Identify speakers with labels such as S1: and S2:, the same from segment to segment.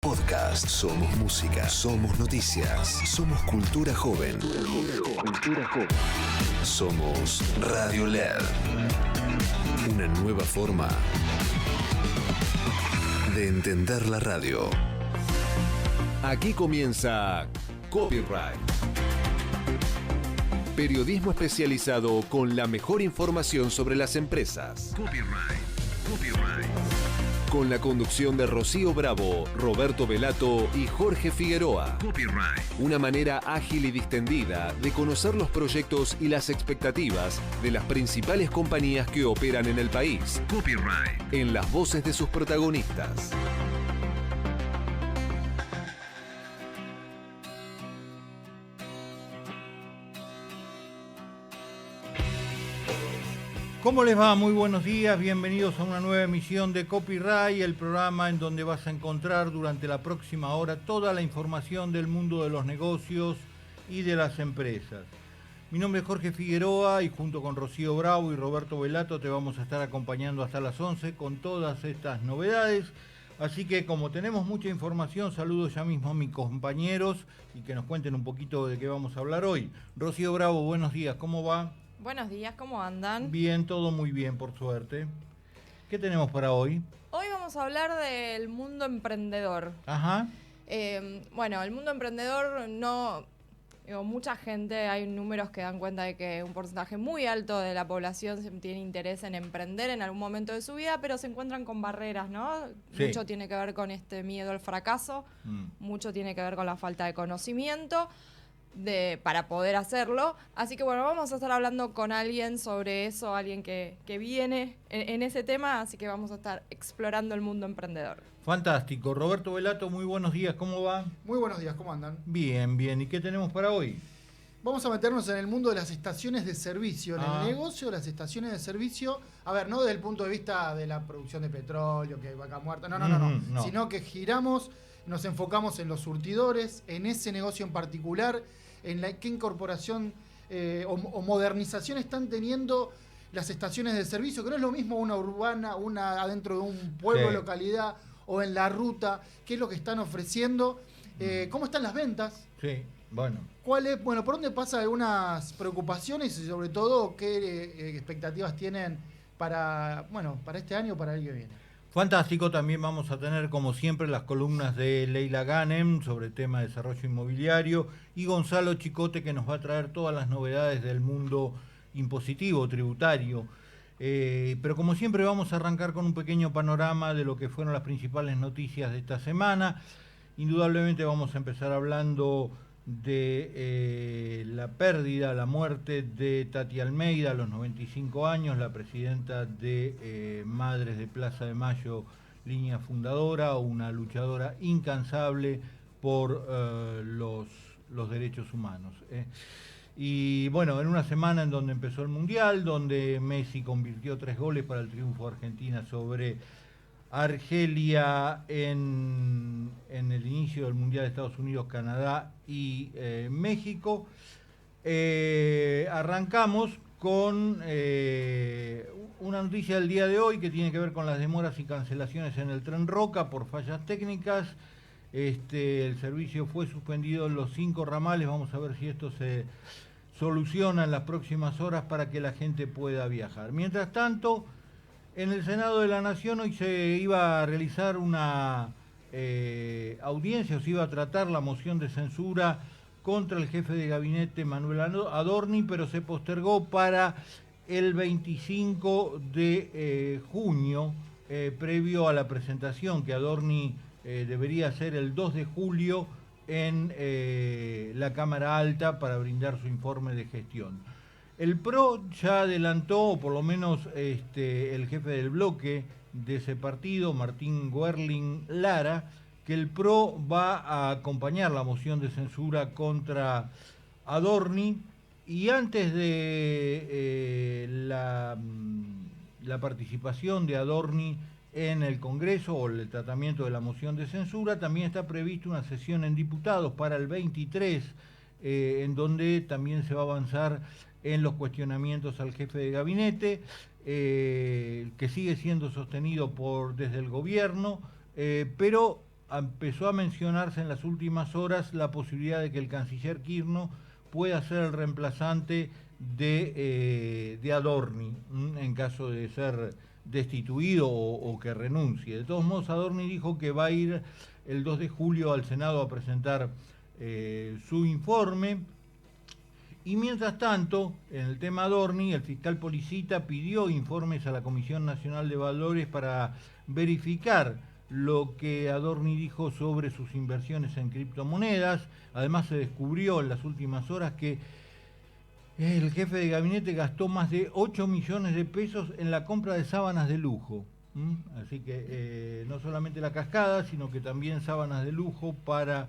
S1: Podcast. Somos música, somos noticias, somos cultura joven. Somos Radio LED. Una nueva forma de entender la radio. Aquí comienza Copyright. Periodismo especializado con la mejor información sobre las empresas. Copyright. Con la conducción de Rocío Bravo, Roberto Velato y Jorge Figueroa. Copyright. Una manera ágil y distendida de conocer los proyectos y las expectativas de las principales compañías que operan en el país. Copyright. En las voces de sus protagonistas.
S2: ¿Cómo les va? Muy buenos días, bienvenidos a una nueva emisión de Copyright, el programa en donde vas a encontrar durante la próxima hora toda la información del mundo de los negocios y de las empresas. Mi nombre es Jorge Figueroa y junto con Rocío Bravo y Roberto Velato te vamos a estar acompañando hasta las 11 con todas estas novedades. Así que como tenemos mucha información, saludo ya mismo a mis compañeros y que nos cuenten un poquito de qué vamos a hablar hoy. Rocío Bravo, buenos días, ¿cómo va?
S3: Buenos días, ¿cómo andan?
S2: Bien, todo muy bien, por suerte. ¿Qué tenemos para hoy?
S3: Hoy vamos a hablar del mundo emprendedor.
S2: Ajá.
S3: Bueno, el mundo emprendedor mucha gente, hay números que dan cuenta de que un porcentaje muy alto de la población tiene interés en emprender en algún momento de su vida, pero se encuentran con barreras, ¿no?
S2: Sí.
S3: Mucho tiene que ver con este miedo al fracaso, mucho tiene que ver con la falta de conocimiento para poder hacerlo. Así que bueno, vamos a estar hablando con alguien sobre eso, alguien que viene en ese tema, así que vamos a estar explorando el mundo emprendedor.
S2: Fantástico. Roberto Velato, muy buenos días, ¿cómo va?
S4: Muy buenos días, ¿cómo andan?
S2: Bien, bien. ¿Y qué tenemos para hoy?
S4: Vamos a meternos en el mundo de las estaciones de servicio, en el negocio de las estaciones de servicio. A ver, no desde el punto de vista de la producción de petróleo, que hay vaca muerta, no. Sino que giramos, nos enfocamos en los surtidores, en ese negocio en particular, en qué incorporación o modernización están teniendo las estaciones de servicio, que no es lo mismo una urbana, una adentro de un pueblo,
S2: sí,
S4: localidad, o en la ruta, qué es lo que están ofreciendo, cómo están las ventas.
S2: Sí, bueno.
S4: ¿Por dónde pasan algunas preocupaciones y sobre todo qué expectativas tienen para este año o para el que viene?
S2: Fantástico, también vamos a tener como siempre las columnas de Leila Ganem sobre el tema de desarrollo inmobiliario y Gonzalo Chicote que nos va a traer todas las novedades del mundo impositivo, tributario. Pero como siempre vamos a arrancar con un pequeño panorama de lo que fueron las principales noticias de esta semana. Indudablemente vamos a empezar hablando de la muerte de Tati Almeida a los 95 años, la presidenta de Madres de Plaza de Mayo, línea fundadora, una luchadora incansable por los derechos humanos. Y bueno, en una semana en donde empezó el Mundial, donde Messi convirtió 3 goles para el triunfo de Argentina sobre Argelia en el inicio del Mundial de Estados Unidos, Canadá y México. Arrancamos con una noticia del día de hoy que tiene que ver con las demoras y cancelaciones en el Tren Roca por fallas técnicas. El servicio fue suspendido en los 5 ramales. Vamos a ver si esto se soluciona en las próximas horas para que la gente pueda viajar. Mientras tanto, en el Senado de la Nación hoy se iba a realizar una audiencia, o se iba a tratar la moción de censura contra el jefe de gabinete Manuel Adorni, pero se postergó para el 25 de junio, previo a la presentación que Adorni debería hacer el 2 de julio en la Cámara Alta para brindar su informe de gestión. El PRO ya adelantó, o por lo menos el jefe del bloque de ese partido, Martín Werling Lara, que el PRO va a acompañar la moción de censura contra Adorni, y antes de la participación de Adorni en el Congreso o el tratamiento de la moción de censura, también está prevista una sesión en diputados para el 23, en donde también se va a avanzar en los cuestionamientos al jefe de gabinete, que sigue siendo sostenido desde el gobierno, pero empezó a mencionarse en las últimas horas la posibilidad de que el canciller Kirchner pueda ser el reemplazante de Adorni, en caso de ser destituido o que renuncie. De todos modos, Adorni dijo que va a ir el 2 de julio al Senado a presentar su informe. Y mientras tanto, en el tema Adorni, el fiscal Policita pidió informes a la Comisión Nacional de Valores para verificar lo que Adorni dijo sobre sus inversiones en criptomonedas. Además, se descubrió en las últimas horas que el jefe de gabinete gastó más de 8 millones de pesos en la compra de sábanas de lujo. Así que no solamente la cascada, sino que también sábanas de lujo para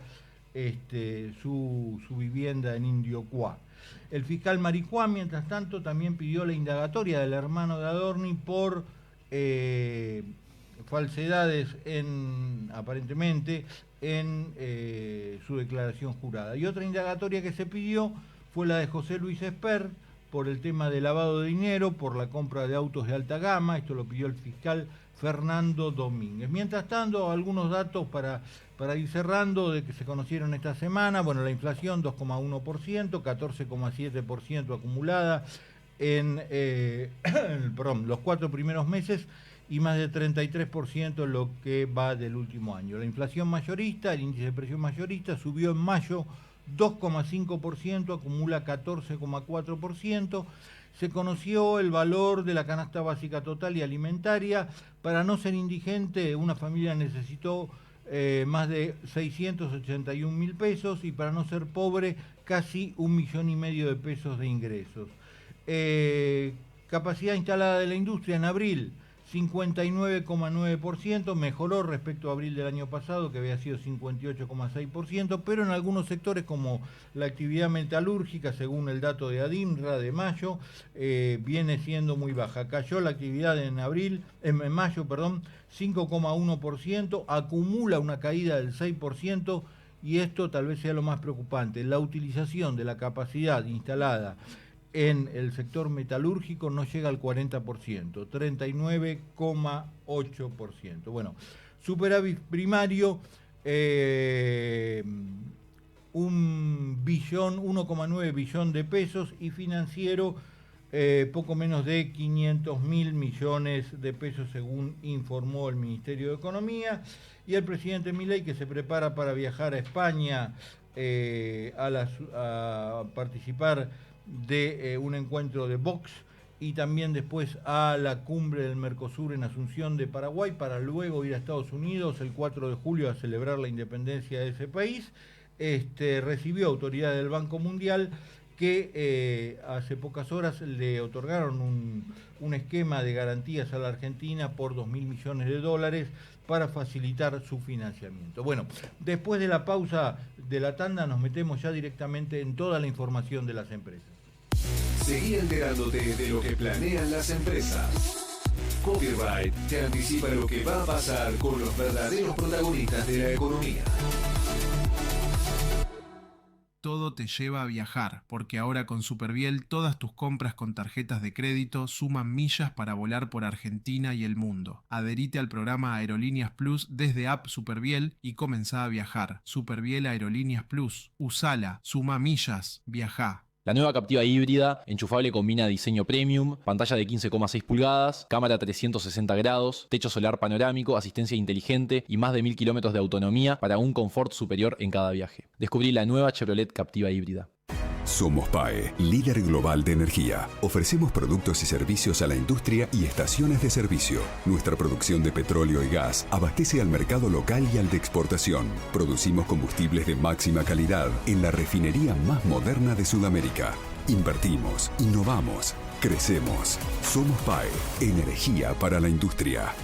S2: su vivienda en Indiocuá. El fiscal Marijuán, mientras tanto, también pidió la indagatoria del hermano de Adorni por falsedades aparentemente en su declaración jurada. Y otra indagatoria que se pidió fue la de José Luis Esper por el tema de lavado de dinero, por la compra de autos de alta gama. Esto lo pidió el fiscal Fernando Domínguez. Mientras tanto, algunos datos para ir cerrando de que se conocieron esta semana. Bueno, la inflación 2,1%, 14,7% acumulada en los 4 primeros meses y más de 33% lo que va del último año. La inflación mayorista, el índice de precios mayorista, subió en mayo 2,5%, acumula 14,4%. Se conoció el valor de la canasta básica total y alimentaria. Para no ser indigente, una familia necesitó más de 681.000 pesos y para no ser pobre, casi 1,5 millones de pesos de ingresos. Capacidad instalada de la industria en abril, 59,9%, mejoró respecto a abril del año pasado, que había sido 58,6%, pero en algunos sectores como la actividad metalúrgica, según el dato de ADIMRA de mayo, viene siendo muy baja. Cayó la actividad en mayo, 5,1%, acumula una caída del 6%, y esto tal vez sea lo más preocupante. La utilización de la capacidad instalada en el sector metalúrgico no llega al 40%, 39,8%. Bueno, superávit primario, 1,9 billón de pesos, y financiero poco menos de 500.000 millones de pesos, según informó el Ministerio de Economía. Y el presidente Milei, que se prepara para viajar a España a participar de un encuentro de Vox y también después a la cumbre del Mercosur en Asunción de Paraguay, para luego ir a Estados Unidos el 4 de julio a celebrar la independencia de ese país. Recibió autoridad del Banco Mundial que hace pocas horas le otorgaron un esquema de garantías a la Argentina por 2.000 millones de dólares para facilitar su financiamiento. Bueno, después de la pausa de la tanda nos metemos ya directamente en toda la información de las empresas.
S1: Seguí enterándote de lo que planean las empresas. Copyright te anticipa lo que va a pasar con los verdaderos protagonistas de la economía.
S5: Todo te lleva a viajar, porque ahora con Superviel todas tus compras con tarjetas de crédito suman millas para volar por Argentina y el mundo. Adherite al programa Aerolíneas Plus desde App Superviel y comenzá a viajar. Superviel Aerolíneas Plus. Usala, suma millas, viajá.
S6: La nueva Captiva híbrida, enchufable, combina diseño premium, pantalla de 15,6 pulgadas, cámara 360 grados, techo solar panorámico, asistencia inteligente y más de 1.000 kilómetros de autonomía para un confort superior en cada viaje. Descubrí la nueva Chevrolet Captiva híbrida.
S7: Somos PAE, líder global de energía. Ofrecemos productos y servicios a la industria y estaciones de servicio. Nuestra producción de petróleo y gas abastece al mercado local y al de exportación. Producimos combustibles de máxima calidad en la refinería más moderna de Sudamérica. Invertimos, innovamos, crecemos. Somos PAE, energía para la industria.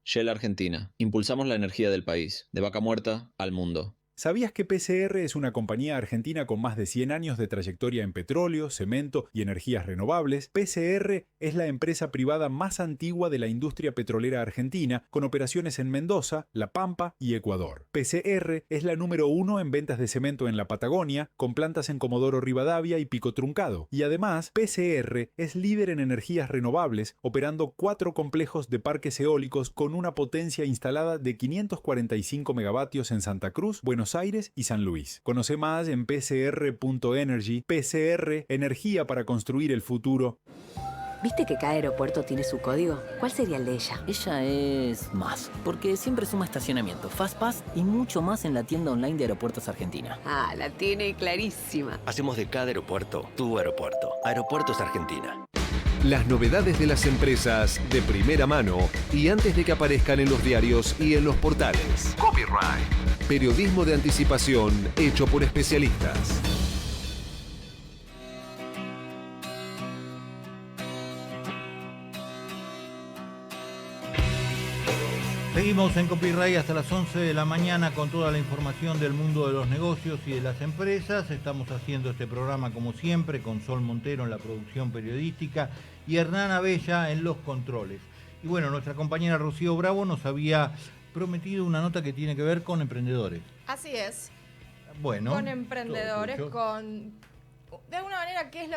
S8: Shell Argentina. Impulsamos la energía del país, de Vaca Muerta al mundo. ¿Sabías que PCR es una compañía argentina con más de 100 años de trayectoria en petróleo, cemento y energías renovables? PCR es la empresa privada más antigua de la industria petrolera argentina, con operaciones en Mendoza, La Pampa y Ecuador. PCR es la número 1 en ventas de cemento en la Patagonia, con plantas en Comodoro Rivadavia y Pico Truncado. Y además, PCR es líder en energías renovables, operando 4 complejos de parques eólicos con una potencia instalada de 545 megavatios en Santa Cruz, Buenos Aires y San Luis. Conoce más en pcr.energy. PCR, energía para construir el futuro.
S9: ¿Viste que cada aeropuerto tiene su código? ¿Cuál sería el de ella?
S10: Ella es más, porque siempre suma estacionamiento, FastPass y mucho más en la tienda online de Aeropuertos Argentina.
S9: Ah, la tiene clarísima.
S11: Hacemos de cada aeropuerto tu aeropuerto. Aeropuertos Argentina.
S1: Las novedades de las empresas de primera mano y antes de que aparezcan en los diarios y en los portales. Copyright. Periodismo de anticipación hecho por especialistas.
S2: Seguimos en Copyright hasta las 11 de la mañana con toda la información del mundo de los negocios y de las empresas. Estamos haciendo este programa como siempre con Sol Montero en la producción periodística y Hernán Abella en los controles. Y bueno, nuestra compañera Rocío Bravo nos había prometido una nota que tiene que ver con emprendedores.
S3: Así es.
S2: Bueno.
S3: Con emprendedores, con... De alguna manera, ¿qué es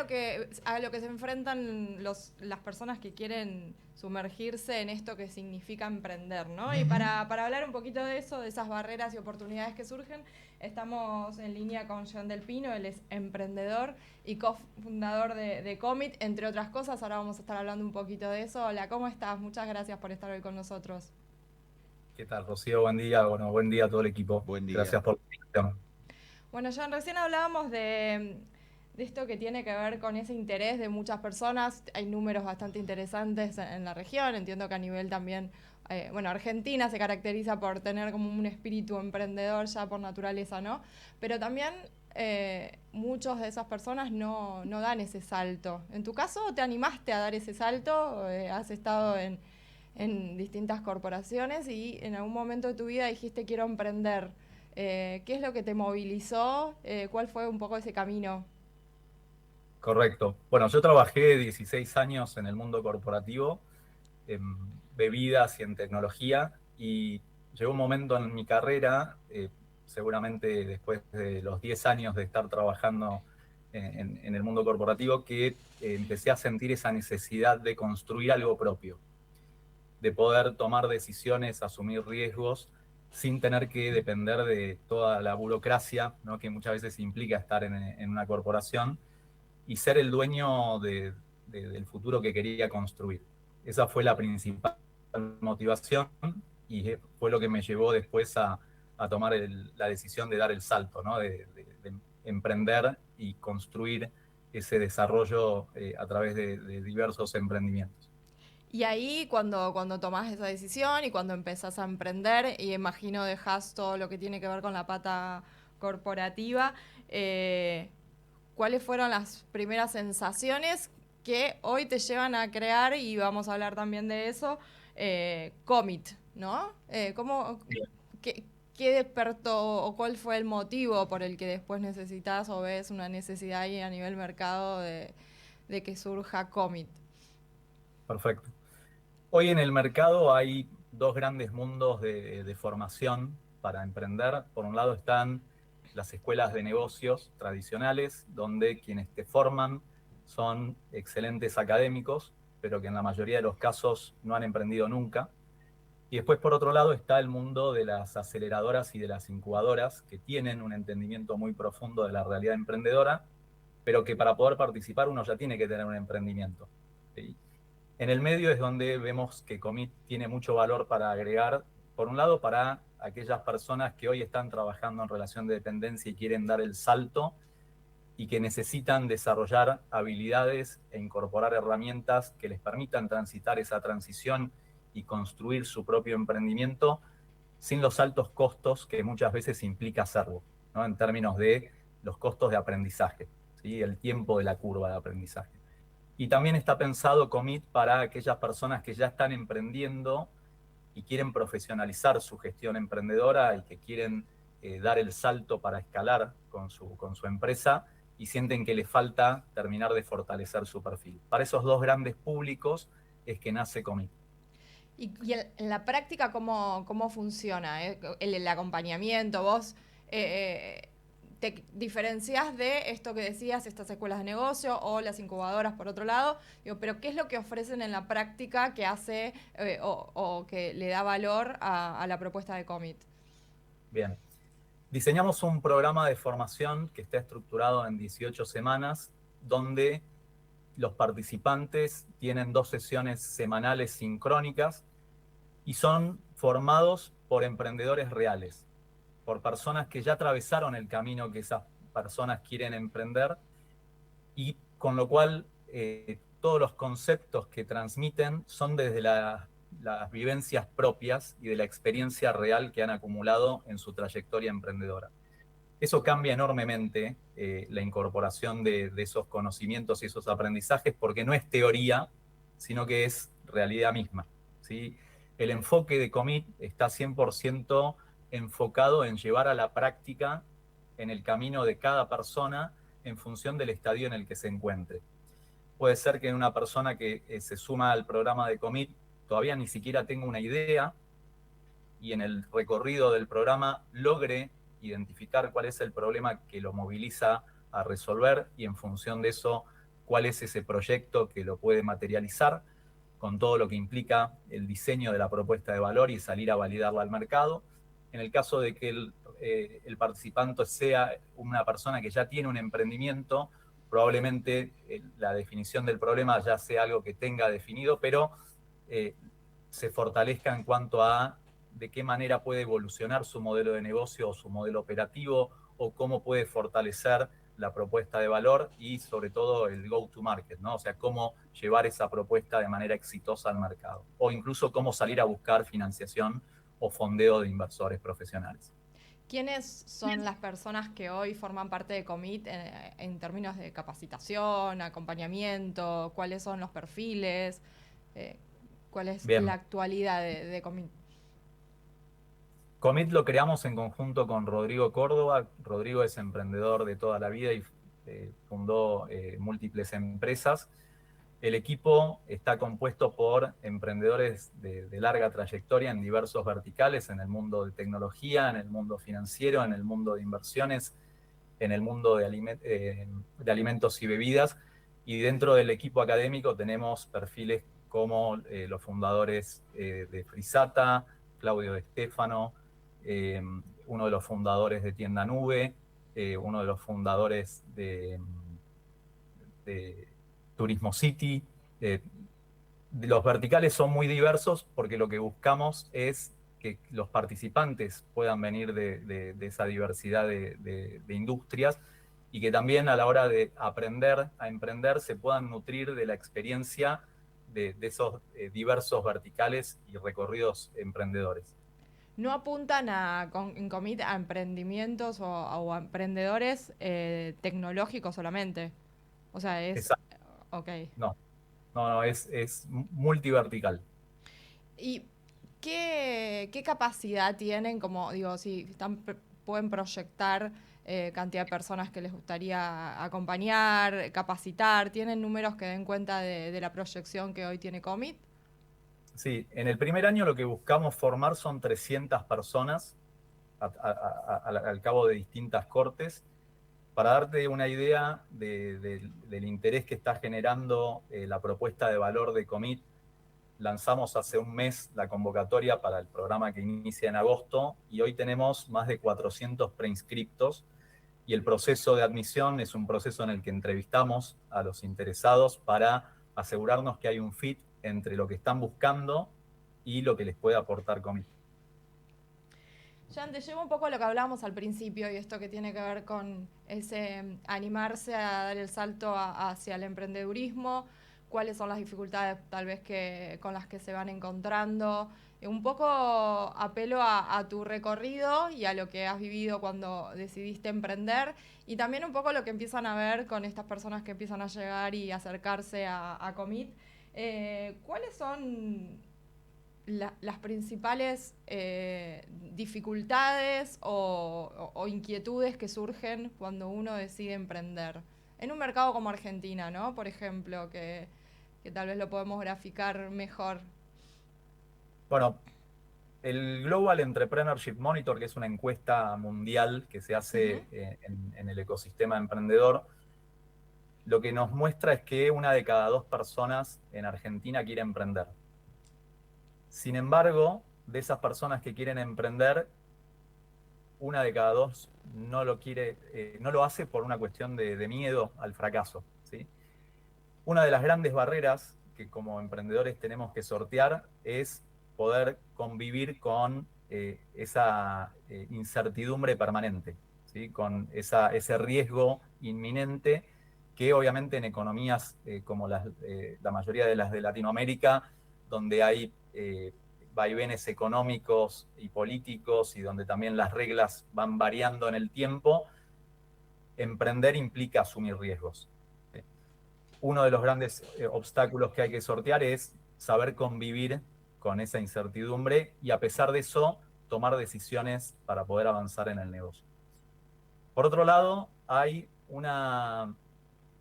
S3: a lo que se enfrentan las personas que quieren sumergirse en esto que significa emprender, ¿no? Y para hablar un poquito de eso, de esas barreras y oportunidades que surgen, estamos en línea con Jean Del Pino. Él es emprendedor y cofundador de Commit, entre otras cosas. Ahora vamos a estar hablando un poquito de eso. Hola, ¿cómo estás? Muchas gracias por estar hoy con nosotros.
S12: ¿Qué tal, Rocío? Buen día. Bueno, buen día a todo el equipo.
S2: Buen día.
S12: Gracias por la invitación.
S3: Bueno, Jean, recién hablábamos de esto que tiene que ver con ese interés de muchas personas. Hay números bastante interesantes en la región. Entiendo que a nivel también, Argentina se caracteriza por tener como un espíritu emprendedor ya por naturaleza, ¿no? Pero también muchas de esas personas no dan ese salto. En tu caso, ¿te animaste a dar ese salto? Has estado en distintas corporaciones y en algún momento de tu vida dijiste quiero emprender. ¿Qué es lo que te movilizó? ¿Cuál fue un poco ese camino?
S12: Correcto. Bueno, yo trabajé 16 años en el mundo corporativo, en bebidas y en tecnología, y llegó un momento en mi carrera, seguramente después de los 10 años de estar trabajando en el mundo corporativo, que empecé a sentir esa necesidad de construir algo propio, de poder tomar decisiones, asumir riesgos, sin tener que depender de toda la burocracia, ¿no?, que muchas veces implica estar en una corporación, y ser el dueño del futuro que quería construir. Esa fue la principal motivación y fue lo que me llevó después a tomar la decisión de dar el salto, ¿no?, de emprender y construir ese desarrollo a través de diversos emprendimientos.
S3: Y ahí cuando tomás esa decisión y cuando empezás a emprender, y imagino dejás todo lo que tiene que ver con la pata corporativa, ¿cuáles fueron las primeras sensaciones que hoy te llevan a crear, y vamos a hablar también de eso, Commit, ¿no? ¿Qué despertó o cuál fue el motivo por el que después necesitas o ves una necesidad ahí a nivel mercado de que surja Commit?
S12: Perfecto. Hoy en el mercado hay dos grandes mundos de formación para emprender. Por un lado están las escuelas de negocios tradicionales, donde quienes te forman son excelentes académicos, pero que en la mayoría de los casos no han emprendido nunca. Y después, por otro lado, está el mundo de las aceleradoras y de las incubadoras, que tienen un entendimiento muy profundo de la realidad emprendedora, pero que para poder participar uno ya tiene que tener un emprendimiento. ¿Sí? En el medio es donde vemos que Commit tiene mucho valor para agregar, por un lado, para aquellas personas que hoy están trabajando en relación de dependencia y quieren dar el salto y que necesitan desarrollar habilidades e incorporar herramientas que les permitan transitar esa transición y construir su propio emprendimiento sin los altos costos que muchas veces implica hacerlo, ¿no?, en términos de los costos de aprendizaje, ¿sí?, el tiempo de la curva de aprendizaje. Y también está pensado Commit para aquellas personas que ya están emprendiendo y quieren profesionalizar su gestión emprendedora y que quieren dar el salto para escalar con su empresa y sienten que les falta terminar de fortalecer su perfil. Para esos dos grandes públicos es que nace Commit.
S3: ¿Y en la práctica cómo funciona el acompañamiento? ¿Vos te diferenciás de esto que decías, estas escuelas de negocio o las incubadoras por otro lado? Pero ¿qué es lo que ofrecen en la práctica que hace o que le da valor a la propuesta de Commit?
S12: Bien. Diseñamos un programa de formación que está estructurado en 18 semanas, donde los participantes tienen 2 sesiones semanales sincrónicas y son formados por emprendedores reales, por personas que ya atravesaron el camino que esas personas quieren emprender, y con lo cual todos los conceptos que transmiten son desde las vivencias propias y de la experiencia real que han acumulado en su trayectoria emprendedora. Eso cambia enormemente la incorporación de esos conocimientos y esos aprendizajes, porque no es teoría, sino que es realidad misma, ¿sí? El enfoque de Commit está 100% enfocado en llevar a la práctica en el camino de cada persona en función del estadio en el que se encuentre. Puede ser que una persona que se suma al programa de Commit todavía ni siquiera tenga una idea y en el recorrido del programa logre identificar cuál es el problema que lo moviliza a resolver y en función de eso cuál es ese proyecto que lo puede materializar con todo lo que implica el diseño de la propuesta de valor y salir a validarla al mercado. En el caso de que el participante sea una persona que ya tiene un emprendimiento, probablemente la definición del problema ya sea algo que tenga definido, pero se fortalezca en cuanto a de qué manera puede evolucionar su modelo de negocio o su modelo operativo, o cómo puede fortalecer la propuesta de valor y sobre todo el go-to-market, ¿no? O sea, cómo llevar esa propuesta de manera exitosa al mercado, o incluso cómo salir a buscar financiación o fondeo de inversores profesionales.
S3: ¿Quiénes son las personas que hoy forman parte de Commit en términos de capacitación, acompañamiento? ¿Cuáles son los perfiles? ¿Cuál es la actualidad de Commit?
S12: Commit lo creamos en conjunto con Rodrigo Córdoba. Rodrigo es emprendedor de toda la vida y fundó múltiples empresas. El equipo está compuesto por emprendedores de larga trayectoria en diversos verticales, en el mundo de tecnología, en el mundo financiero, en el mundo de inversiones, en el mundo de alimentos y bebidas. Y dentro del equipo académico tenemos perfiles como los fundadores de Frisata, Claudio De Stefano, uno de los fundadores de Tienda Nube, uno de los fundadores de Turismo City. Los verticales son muy diversos porque lo que buscamos es que los participantes puedan venir de esa diversidad de industrias y que también a la hora de aprender a emprender se puedan nutrir de la experiencia de esos diversos verticales y recorridos emprendedores.
S3: ¿No apuntan en Commit a emprendimientos o a emprendedores tecnológicos solamente? O sea, es...
S12: Exacto.
S3: Okay.
S12: No, es multivertical.
S3: ¿Y qué capacidad tienen? Como digo, si pueden proyectar cantidad de personas que les gustaría acompañar, capacitar, ¿tienen números que den cuenta de la proyección que hoy tiene Commit?
S12: Sí, en el primer año lo que buscamos formar son 300 personas al cabo de distintas cortes. Para darte una idea del interés que está generando la propuesta de valor de Commit, lanzamos hace un mes la convocatoria para el programa que inicia en agosto y hoy tenemos más de 400 preinscriptos y el proceso de admisión es un proceso en el que entrevistamos a los interesados para asegurarnos que hay un fit entre lo que están buscando y lo que les puede aportar Commit.
S3: Jan, te llevo un poco a lo que hablábamos al principio y esto que tiene que ver con ese animarse a dar el salto hacia el emprendedurismo, cuáles son las dificultades tal vez con las que se van encontrando. Un poco apelo a tu recorrido y a lo que has vivido cuando decidiste emprender y también un poco lo que empiezan a ver con estas personas que empiezan a llegar y acercarse a Commit. ¿Cuáles son las principales dificultades o inquietudes que surgen cuando uno decide emprender. En un mercado como Argentina, ¿no? Por ejemplo, que tal vez lo podemos graficar mejor.
S12: Bueno, el Global Entrepreneurship Monitor, que es una encuesta mundial que se hace en el ecosistema emprendedor, lo que nos muestra es que 1 de cada 2 personas en Argentina quiere emprender. Sin embargo, de esas personas que quieren emprender, 1 de cada 2 no lo quiere, no lo hace por una cuestión de miedo al fracaso, ¿sí? Una de las grandes barreras que como emprendedores tenemos que sortear es poder convivir con esa incertidumbre permanente, ¿sí? Con ese riesgo inminente que obviamente en economías como la mayoría de las de Latinoamérica, donde hay vaivenes económicos y políticos y donde también las reglas van variando en el tiempo, emprender implica asumir riesgos. Uno de los grandes obstáculos que hay que sortear es saber convivir con esa incertidumbre y a pesar de eso tomar decisiones para poder avanzar en el negocio. Por otro lado, hay una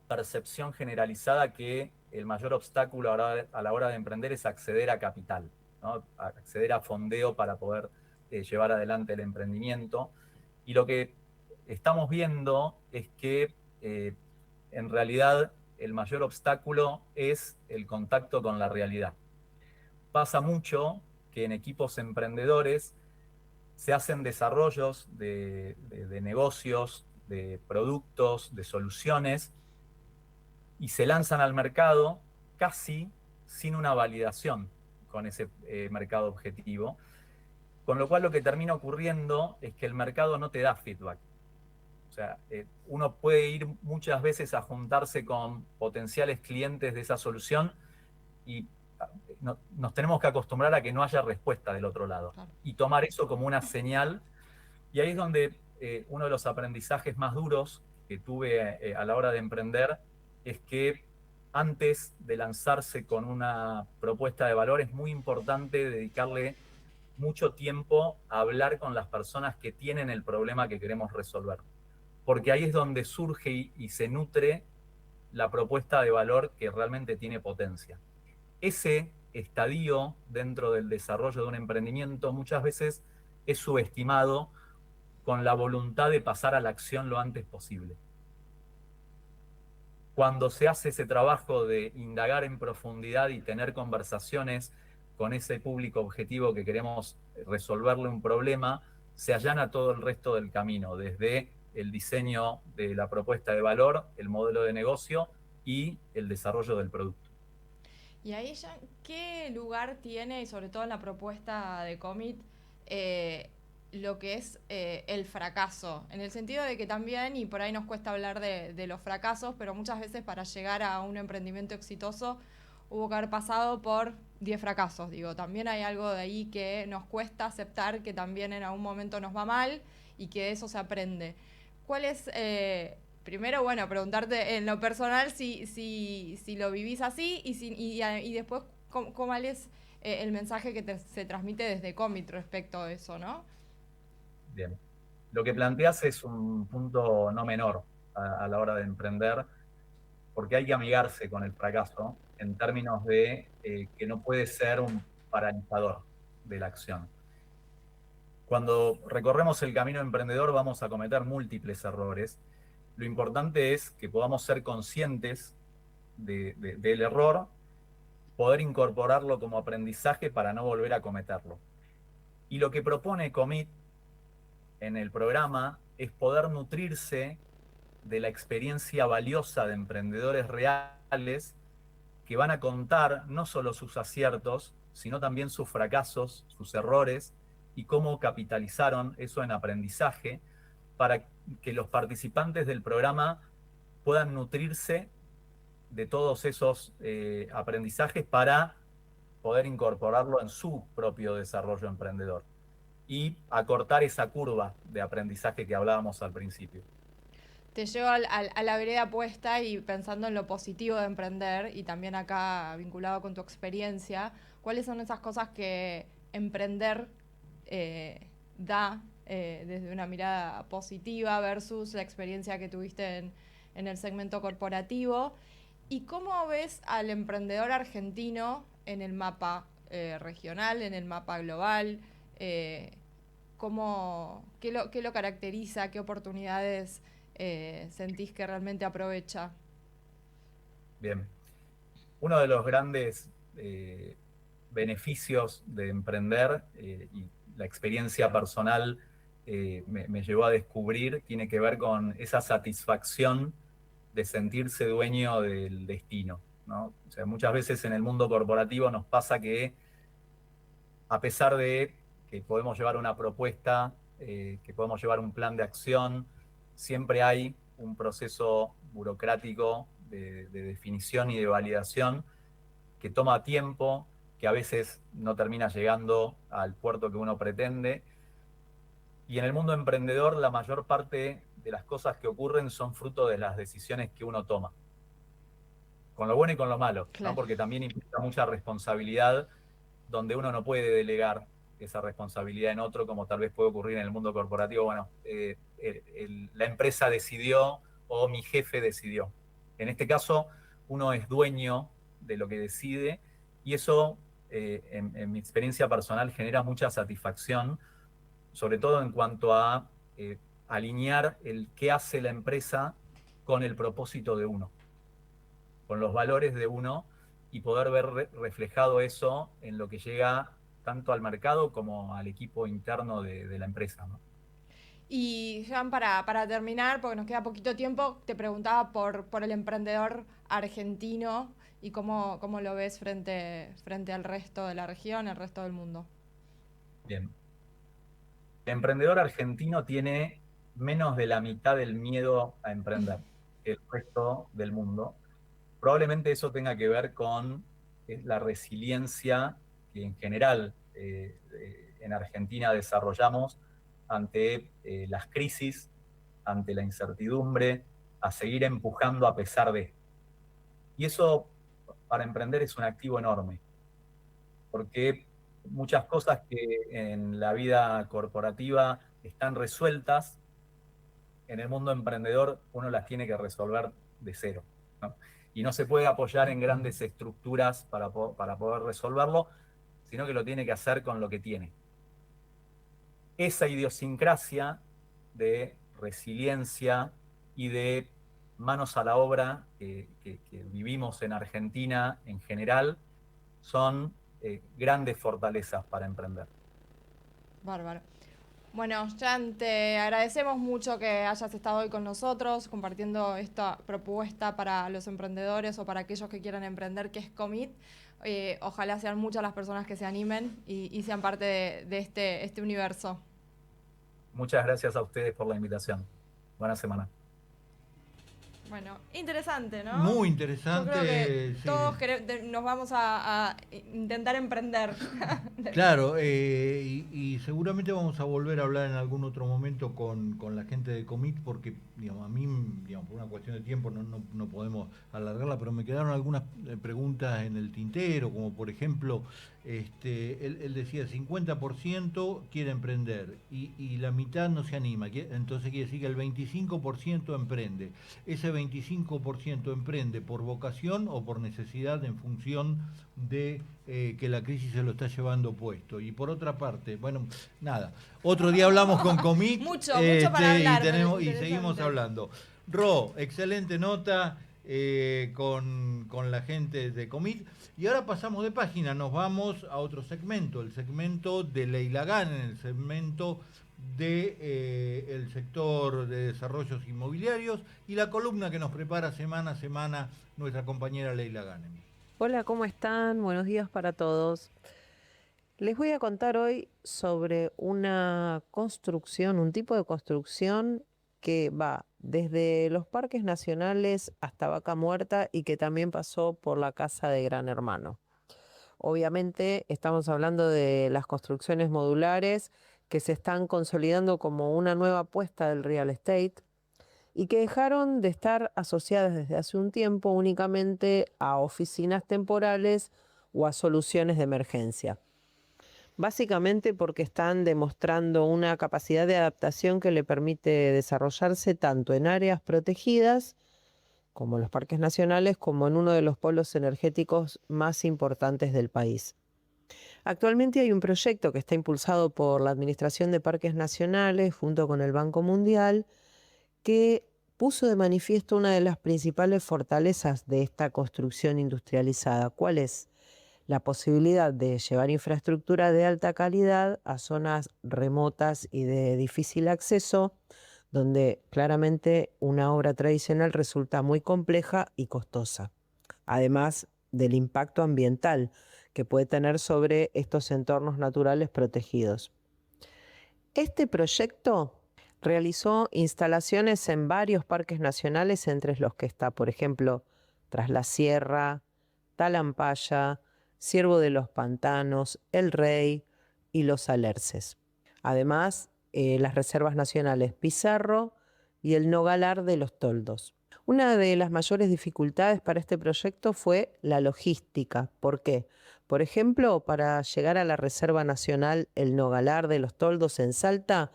S12: percepción generalizada que el mayor obstáculo a la hora de emprender es acceder a capital, ¿no? Acceder a fondeo para poder llevar adelante el emprendimiento. Y lo que estamos viendo es que en realidad el mayor obstáculo es el contacto con la realidad. Pasa mucho que en equipos emprendedores se hacen desarrollos de negocios, de productos, de soluciones, y se lanzan al mercado casi sin una validación con ese mercado objetivo, con lo cual lo que termina ocurriendo es que el mercado no te da feedback. O sea, uno puede ir muchas veces a juntarse con potenciales clientes de esa solución y nos tenemos que acostumbrar a que no haya respuesta del otro lado y tomar eso como una señal. Y ahí es donde uno de los aprendizajes más duros que tuve a la hora de emprender es que antes de lanzarse con una propuesta de valor es muy importante dedicarle mucho tiempo a hablar con las personas que tienen el problema que queremos resolver. Porque ahí es donde surge y se nutre la propuesta de valor que realmente tiene potencia. Ese estadio dentro del desarrollo de un emprendimiento muchas veces es subestimado con la voluntad de pasar a la acción lo antes posible. Cuando se hace ese trabajo de indagar en profundidad y tener conversaciones con ese público objetivo que queremos resolverle un problema, se allana todo el resto del camino, desde el diseño de la propuesta de valor, el modelo de negocio y el desarrollo del producto.
S3: Y ahí ya, ¿qué lugar tiene, y sobre todo en la propuesta de Commit, lo que es el fracaso? En el sentido de que también, y por ahí nos cuesta hablar de los fracasos, pero muchas veces para llegar a un emprendimiento exitoso hubo que haber pasado por 10 fracasos. Digo, también hay algo de ahí que nos cuesta aceptar que también en algún momento nos va mal y que de eso se aprende. ¿Cuál es, primero, bueno, preguntarte en lo personal si lo vivís así y después cómo es el mensaje que se transmite desde Commit respecto a eso, ¿no?
S12: Bien. Lo que planteas es un punto no menor a la hora de emprender, porque hay que amigarse con el fracaso en términos de que no puede ser un paralizador de la acción. Cuando recorremos el camino emprendedor vamos a cometer múltiples errores. Lo importante es que podamos ser conscientes del error, poder incorporarlo como aprendizaje para no volver a cometerlo. Y lo que propone Commit en el programa es poder nutrirse de la experiencia valiosa de emprendedores reales que van a contar no solo sus aciertos, sino también sus fracasos, sus errores y cómo capitalizaron eso en aprendizaje para que los participantes del programa puedan nutrirse de todos esos aprendizajes para poder incorporarlo en su propio desarrollo emprendedor y acortar esa curva de aprendizaje que hablábamos al principio.
S3: te llevo a la vereda opuesta y pensando en lo positivo de emprender y también acá vinculado con tu experiencia, ¿cuáles son esas cosas que emprender da desde una mirada positiva versus la experiencia que tuviste en el segmento corporativo? ¿Y cómo ves al emprendedor argentino en el mapa regional, en el mapa global? ¿Qué lo caracteriza? ¿Qué oportunidades sentís que realmente aprovecha?
S12: Bien. Uno de los grandes beneficios de emprender y la experiencia personal me llevó a descubrir tiene que ver con esa satisfacción de sentirse dueño del destino, ¿no? O sea, muchas veces en el mundo corporativo nos pasa que, a pesar de que podemos llevar una propuesta, que podemos llevar un plan de acción, siempre hay un proceso burocrático de definición y de validación que toma tiempo, que a veces no termina llegando al puerto que uno pretende. Y en el mundo emprendedor la mayor parte de las cosas que ocurren son fruto de las decisiones que uno toma. Con lo bueno y con lo malo,
S3: claro,
S12: ¿no? Porque también implica mucha responsabilidad donde uno no puede delegar esa responsabilidad en otro, como tal vez puede ocurrir en el mundo corporativo. Bueno, la empresa decidió o mi jefe decidió. En este caso, uno es dueño de lo que decide y eso, en mi experiencia personal, genera mucha satisfacción, sobre todo en cuanto a alinear el qué hace la empresa con el propósito de uno, con los valores de uno, y poder ver reflejado eso en lo que llega tanto al mercado como al equipo interno de la empresa, ¿no?
S3: Y Jean, para terminar, porque nos queda poquito tiempo, te preguntaba por el emprendedor argentino y cómo lo ves frente al resto de la región, al resto del mundo.
S12: Bien. El emprendedor argentino tiene menos de la mitad del miedo a emprender que el resto del mundo. Probablemente eso tenga que ver con la resiliencia que en general en Argentina desarrollamos ante las crisis, ante la incertidumbre, a seguir empujando a pesar de. Y eso para emprender es un activo enorme, porque muchas cosas que en la vida corporativa están resueltas, en el mundo emprendedor uno las tiene que resolver de cero, ¿no? Y no se puede apoyar en grandes estructuras para poder resolverlo, sino que lo tiene que hacer con lo que tiene. Esa idiosincrasia de resiliencia y de manos a la obra que vivimos en Argentina en general son grandes fortalezas para emprender.
S3: Bárbaro. Bueno, Jean, te agradecemos mucho que hayas estado hoy con nosotros compartiendo esta propuesta para los emprendedores o para aquellos que quieran emprender, que es Commit. Ojalá sean muchas las personas que se animen y sean parte de este universo.
S12: Muchas gracias a ustedes por la invitación. Buena semana.
S3: Bueno, interesante, ¿no?
S2: Muy interesante.
S3: Yo creo que
S2: sí.
S3: todos nos vamos a intentar emprender.
S2: Claro, y seguramente vamos a volver a hablar en algún otro momento con la gente de Commit, porque digamos, a mí, digamos, por una cuestión de tiempo no podemos alargarla, pero me quedaron algunas preguntas en el tintero, como por ejemplo, él decía 50% quiere emprender y la mitad no se anima, entonces quiere decir que el 25% emprende. Ese 25% emprende por vocación o por necesidad en función de que la crisis se lo está llevando puesto. Y por otra parte, bueno, nada, otro día hablamos con Commit
S3: mucho para hablar,
S2: y seguimos hablando. Ro, excelente nota con la gente de Commit. Y ahora pasamos de página, nos vamos a otro segmento, el segmento de Leila Ghanem, el segmento del sector de desarrollos inmobiliarios y la columna que nos prepara semana a semana nuestra compañera Leila Ghanem.
S13: Hola, ¿cómo están? Buenos días para todos. Les voy a contar hoy sobre una construcción, un tipo de construcción que va desde los parques nacionales hasta Vaca Muerta y que también pasó por la casa de Gran Hermano. Obviamente estamos hablando de las construcciones modulares que se están consolidando como una nueva apuesta del real estate y que dejaron de estar asociadas desde hace un tiempo únicamente a oficinas temporales o a soluciones de emergencia. Básicamente porque están demostrando una capacidad de adaptación que le permite desarrollarse tanto en áreas protegidas, como los parques nacionales, como en uno de los polos energéticos más importantes del país. Actualmente hay un proyecto que está impulsado por la Administración de Parques Nacionales junto con el Banco Mundial que puso de manifiesto una de las principales fortalezas de esta construcción industrializada. ¿Cuál es? La posibilidad de llevar infraestructura de alta calidad a zonas remotas y de difícil acceso, donde claramente una obra tradicional resulta muy compleja y costosa, además del impacto ambiental que puede tener sobre estos entornos naturales protegidos. Este proyecto realizó instalaciones en varios parques nacionales, entre los que está, por ejemplo, Tras la Sierra, Talampaya, Ciervo de los Pantanos, El Rey y Los Alerces. Además, las reservas nacionales Pizarro y el Nogalar de los Toldos. Una de las mayores dificultades para este proyecto fue la logística. ¿Por qué? Por ejemplo, para llegar a la Reserva Nacional El Nogalar de los Toldos en Salta,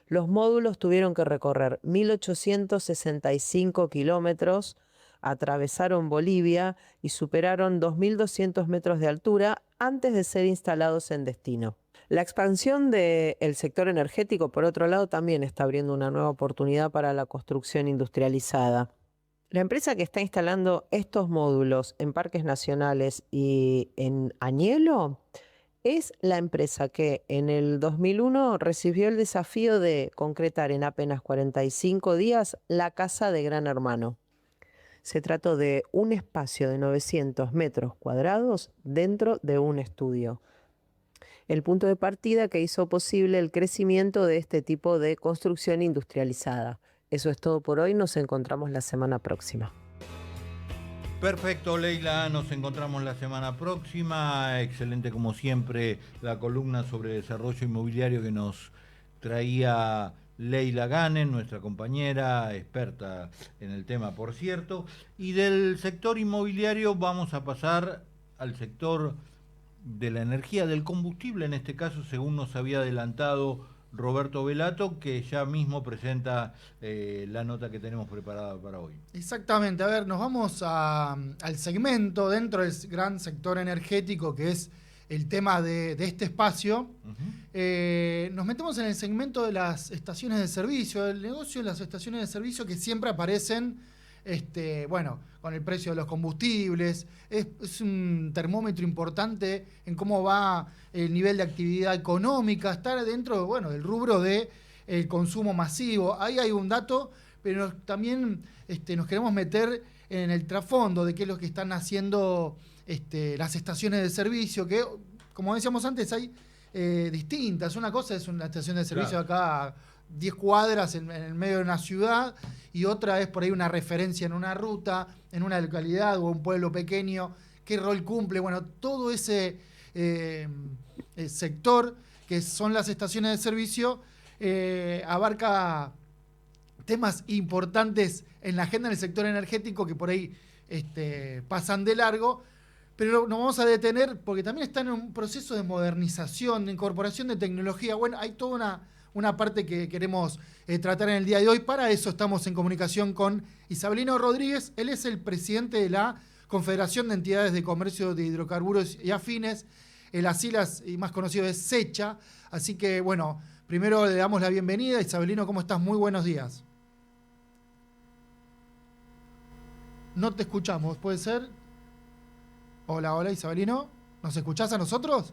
S13: los módulos tuvieron que recorrer 1.865 kilómetros, atravesaron Bolivia y superaron 2.200 metros de altura antes de ser instalados en destino. La expansión del sector energético, por otro lado, también está abriendo una nueva oportunidad para la construcción industrializada. La empresa que está instalando estos módulos en parques nacionales y en Añelo es la empresa que en el 2001 recibió el desafío de concretar en apenas 45 días la casa de Gran Hermano. Se trató de un espacio de 900 metros cuadrados dentro de un estudio. El punto de partida que hizo posible el crecimiento de este tipo de construcción industrializada. Eso es todo por hoy, nos encontramos la semana próxima.
S2: Perfecto, Leila, nos encontramos la semana próxima. Excelente como siempre la columna sobre desarrollo inmobiliario que nos traía Leila Ganen, nuestra compañera, experta en el tema, por cierto. Y del sector inmobiliario vamos a pasar al sector de la energía, del combustible, en este caso, según nos había adelantado Roberto Velato, que ya mismo presenta la nota que tenemos preparada para hoy.
S4: Exactamente, a ver, nos vamos al segmento dentro del gran sector energético que es el tema de este espacio. Nos metemos en el segmento de las estaciones de servicio, el negocio de las estaciones de servicio que siempre aparecen, con el precio de los combustibles. Es un termómetro importante en cómo va el nivel de actividad económica, estar dentro, del rubro del consumo masivo. Ahí hay un dato, pero también nos queremos meter en el trasfondo de qué es lo que están haciendo las estaciones de servicio, que, como decíamos antes, hay distintas. Una cosa es una estación de servicio acá a 10 cuadras en el medio de una ciudad, y otra es por ahí una referencia en una ruta, en una localidad o un pueblo pequeño. ¿Qué rol cumple? Bueno, todo ese sector que son las estaciones de servicio abarca temas importantes en la agenda del sector energético que por ahí pasan de largo, pero nos vamos a detener porque también están en un proceso de modernización, de incorporación de tecnología. Bueno, hay toda una parte que queremos tratar en el día de hoy. Para eso estamos en comunicación con Isabelino Rodríguez. Él es el presidente de la Confederación de Entidades de Comercio de Hidrocarburos y Afines. Las siglas y más conocido es SECHA. Así que, primero le damos la bienvenida. Isabelino, ¿cómo estás? Muy buenos días. No te escuchamos, ¿puede ser? Hola, Isabelino. ¿Nos escuchás a nosotros?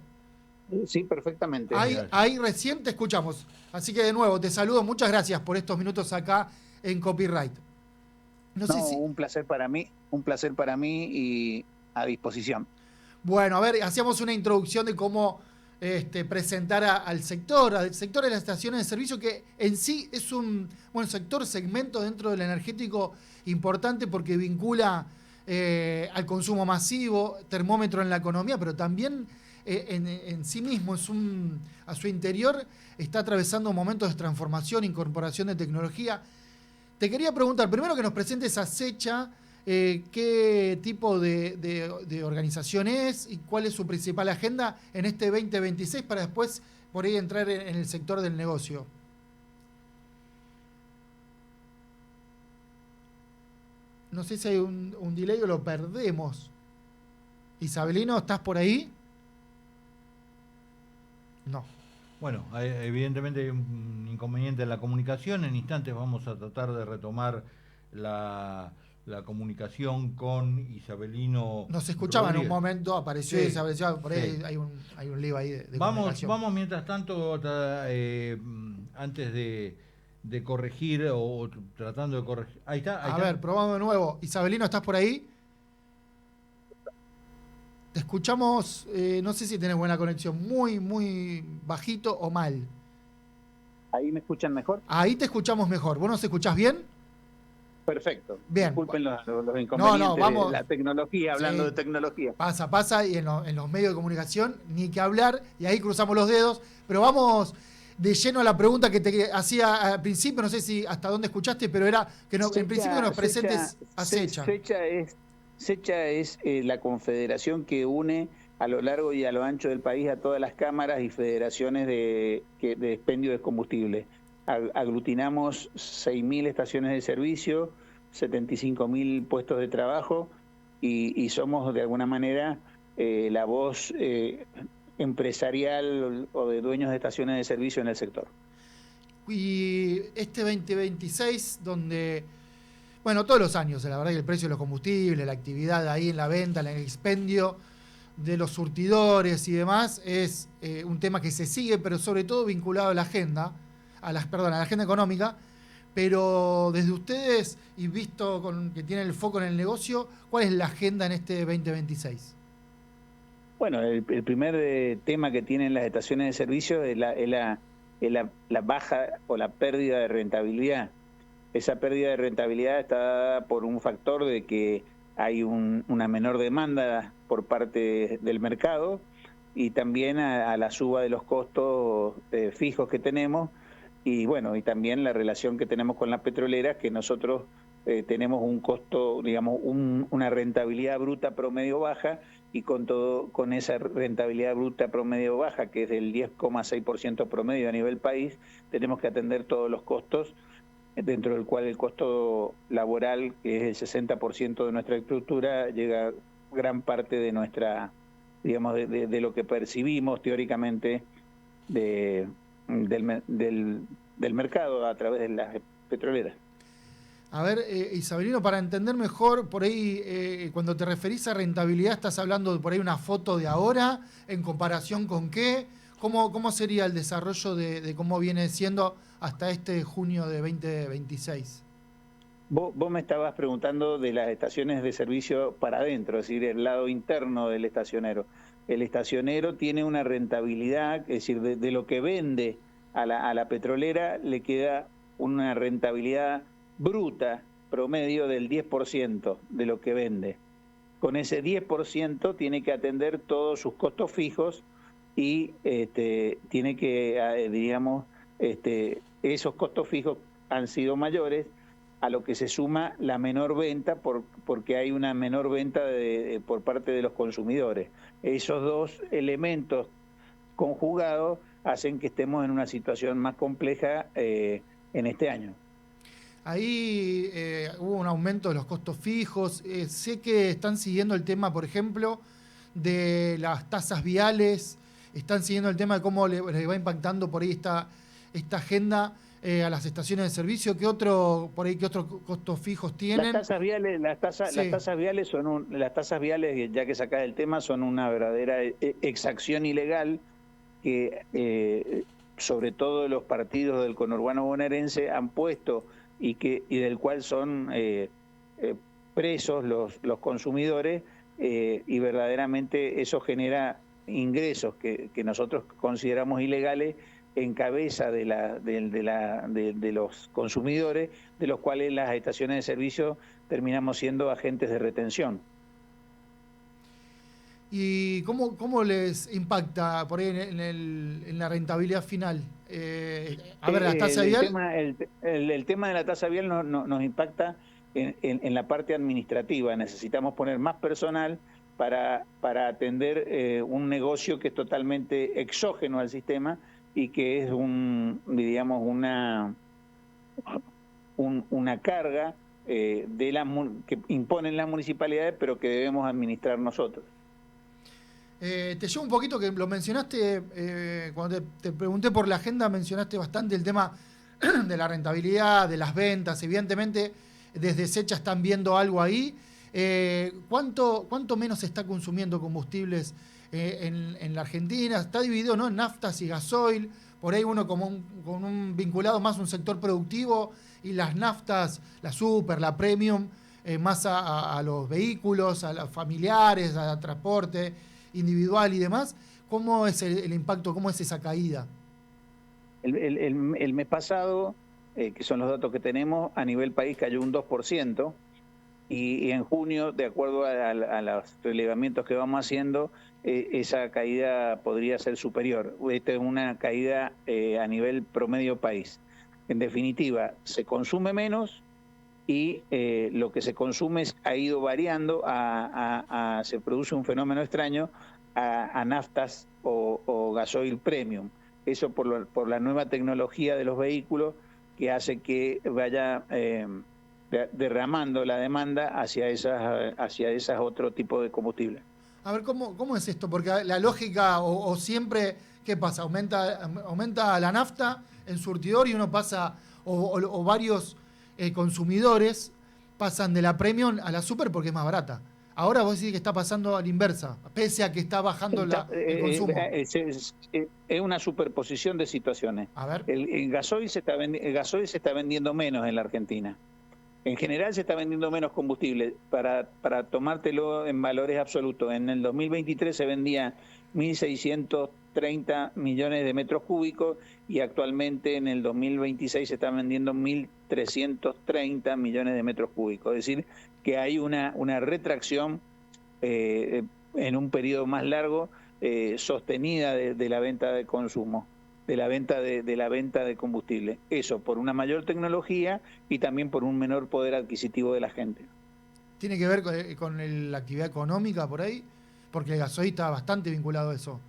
S14: Sí, perfectamente.
S4: Ahí recién te escuchamos. Así que de nuevo, te saludo. Muchas gracias por estos minutos acá en Copyright.
S14: Un placer para mí y a disposición.
S4: Bueno, a ver, hacíamos una introducción de cómo presentar al sector de las estaciones de servicio, que en sí es un segmento dentro del energético importante porque vincula al consumo masivo, termómetro en la economía, pero también en sí mismo a su interior está atravesando momentos de transformación, incorporación de tecnología. te quería preguntar, primero que nos presentes Acecha, qué tipo de organización es y cuál es su principal agenda en este 2026 para después por ahí entrar en el sector del negocio. No sé si hay un delay o lo perdemos. Isabelino, ¿estás por ahí? No.
S2: Bueno, evidentemente hay un inconveniente en la comunicación. En instantes vamos a tratar de retomar la comunicación con Isabelino.
S4: Nos escuchaba
S2: Rodríguez.
S4: en un momento, apareció Isabelino, por ahí hay un lío ahí de comunicación.
S2: Vamos mientras tanto, antes de corregir o tratando de corregir. Ahí está.
S4: A ver, probamos de nuevo. Isabelino, ¿estás por ahí? Te escuchamos, no sé si tenés buena conexión, muy, muy bajito o mal.
S14: ¿Ahí me escuchan mejor?
S4: Ahí te escuchamos mejor. ¿Vos nos escuchás bien?
S14: Perfecto.
S4: Bien.
S14: Disculpen los inconvenientes
S4: vamos.
S14: de la tecnología, hablando de tecnología.
S4: Pasa, y en los medios de comunicación ni que hablar, y ahí cruzamos los dedos. Pero vamos de lleno a la pregunta que te hacía al principio, no sé si hasta dónde escuchaste, pero era que en principio nos presentes a Acecha.
S14: Secha es la confederación que une a lo largo y a lo ancho del país a todas las cámaras y federaciones de expendio de combustible. Aglutinamos 6.000 estaciones de servicio, 75.000 puestos de trabajo y somos de alguna manera la voz empresarial o de dueños de estaciones de servicio en el sector.
S4: Y este 2026, donde, bueno, todos los años, la verdad que el precio de los combustibles, la actividad ahí en la venta, en el expendio de los surtidores y demás, es un tema que se sigue, pero sobre todo vinculado a la agenda, a la agenda económica. Pero desde ustedes, y visto que tienen el foco en el negocio, ¿cuál es la agenda en este 2026?
S14: Bueno, el primer tema que tienen las estaciones de servicio es la baja o la pérdida de rentabilidad. Esa pérdida de rentabilidad está dada por un factor de que hay una menor demanda por parte del mercado y también a la suba de los costos fijos que tenemos y bueno, y también la relación que tenemos con las petroleras, que nosotros tenemos un costo, digamos, una rentabilidad bruta promedio baja y con esa rentabilidad bruta promedio baja, que es del 10,6% promedio a nivel país, tenemos que atender todos los costos, dentro del cual el costo laboral, que es el 60% de nuestra estructura, llega gran parte de nuestra, digamos, de lo que percibimos teóricamente del mercado a través de las petroleras.
S4: A ver, Isabelino, para entender mejor, por ahí, cuando te referís a rentabilidad, ¿estás hablando de por ahí una foto de ahora? ¿En comparación con qué? ¿Cómo sería el desarrollo de cómo viene siendo hasta este junio de 2026?
S14: Vos me estabas preguntando de las estaciones de servicio para adentro, es decir, el lado interno del estacionero. El estacionero tiene una rentabilidad, es decir, de lo que vende a la petrolera le queda una rentabilidad bruta promedio del 10% de lo que vende. Con ese 10% tiene que atender todos sus costos fijos y tiene que, digamos, esos costos fijos han sido mayores, a lo que se suma la menor venta porque hay una menor venta por parte de los consumidores. Esos dos elementos conjugados hacen que estemos en una situación más compleja en este año.
S4: Ahí hubo un aumento de los costos fijos. Sé que están siguiendo el tema, por ejemplo, de las tasas viales. Están siguiendo el tema de cómo le va impactando por ahí esta agenda a las estaciones de servicio. ¿Qué otros costos fijos tienen?
S14: Las tasas viales, ya que sacás el tema, son una verdadera exacción ilegal que sobre todo los partidos del conurbano bonaerense han puesto y del cual son presos los consumidores, y verdaderamente eso genera ingresos que nosotros consideramos ilegales en cabeza de los consumidores, de los cuales las estaciones de servicio terminamos siendo agentes de retención.
S4: ¿Y cómo les impacta por ahí en la rentabilidad final? A ver, la tasa vial.
S14: El tema de la tasa vial nos impacta en la parte administrativa. Necesitamos poner más personal para atender un negocio que es totalmente exógeno al sistema y que es una carga que imponen las municipalidades, pero que debemos administrar nosotros.
S4: Te llevo un poquito, que lo mencionaste, cuando te pregunté por la agenda, mencionaste bastante el tema de la rentabilidad, de las ventas. Evidentemente, desde Secha están viendo algo ahí. ¿Cuánto menos se está consumiendo combustibles en la Argentina? Está dividido, ¿no?, en naftas y gasoil. Por ahí uno con un vinculado más a un sector productivo, y las naftas, la super, la premium, más a los vehículos, a los familiares, al transporte individual y demás. ¿Cómo es el impacto? ¿Cómo es esa caída?
S14: El mes pasado, que son los datos que tenemos, a nivel país cayó un 2%, y en junio, de acuerdo a los relevamientos que vamos haciendo, esa caída podría ser superior. Esta es una caída a nivel promedio país. En definitiva, se consume menos, y lo que se consume ha ido variando, se produce un fenómeno extraño a naftas o gasoil premium. Eso por la nueva tecnología de los vehículos, que hace que vaya derramando la demanda hacia esas otro tipo de combustible.
S4: A ver, ¿cómo es esto? Porque la lógica, o siempre, ¿qué pasa? Aumenta la nafta en surtidor, y uno pasa, o varios consumidores pasan de la premium a la super porque es más barata. Ahora vos decís que está pasando a la inversa, pese a que está bajando el consumo.
S14: Es una superposición de situaciones.
S4: A ver.
S14: El gasoil se está vendiendo menos en la Argentina. En general se está vendiendo menos combustible. Para tomártelo en valores absolutos, en el 2023 se vendía 1.630 millones de metros cúbicos, y actualmente en el 2026 se están vendiendo 1.330 millones de metros cúbicos. Es decir, que hay una retracción en un periodo más largo, sostenida de la venta de consumo, de la venta de combustible. Eso por una mayor tecnología y también por un menor poder adquisitivo de la gente.
S4: ¿Tiene que ver con la actividad económica por ahí? Porque el gasoil está bastante vinculado a eso.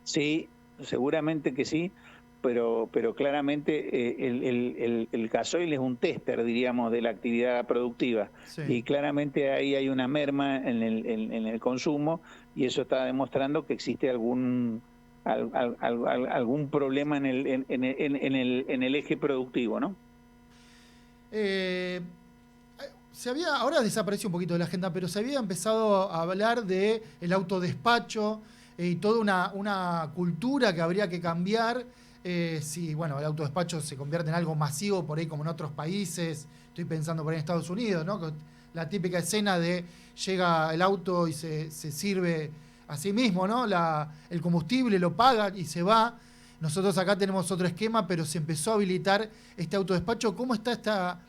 S14: Sí, seguramente que sí, pero claramente el gasoil es un tester, diríamos, de la actividad productiva. Sí. Y claramente ahí hay una merma en el consumo, y eso está demostrando que existe algún problema en el eje productivo, ¿no?
S4: Ahora desapareció un poquito de la agenda, pero se había empezado a hablar de el autodespacho y toda una cultura que habría que cambiar. Si el autodespacho se convierte en algo masivo por ahí, como en otros países. Estoy pensando por ahí en Estados Unidos, ¿no? La típica escena de llega el auto y se sirve a sí mismo, ¿no? El combustible lo paga y se va. Nosotros acá tenemos otro esquema, pero se empezó a habilitar este autodespacho. ¿Cómo está esta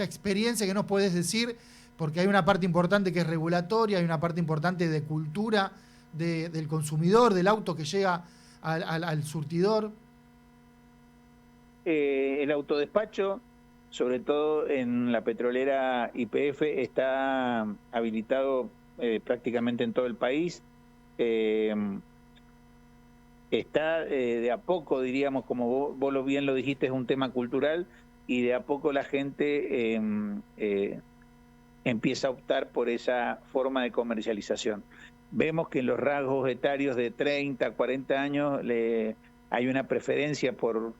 S4: experiencia que nos podés decir? Porque hay una parte importante que es regulatoria, hay una parte importante de cultura del consumidor, del auto que llega al surtidor.
S14: El autodespacho, sobre todo en la petrolera YPF, está habilitado prácticamente en todo el país. Está de a poco, diríamos, como vos bien lo dijiste, es un tema cultural, y de a poco la gente empieza a optar por esa forma de comercialización. Vemos que en los rasgos etarios de 30, 40 años hay una preferencia por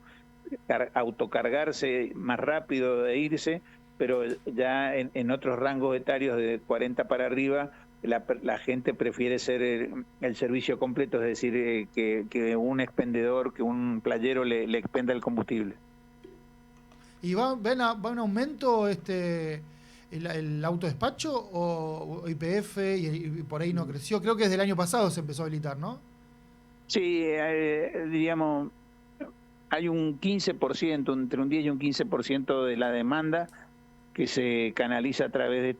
S14: autocargarse más rápido de irse, pero ya en otros rangos etarios de 40 para arriba la gente prefiere ser el servicio completo, es decir, que un expendedor, que un playero le expenda el combustible.
S4: ¿Y va en aumento el autodespacho o YPF y por ahí no creció? Creo que desde el año pasado se empezó a habilitar, ¿no? Sí,
S14: diríamos, hay un 15%, entre un 10 y un 15% de la demanda que se canaliza a través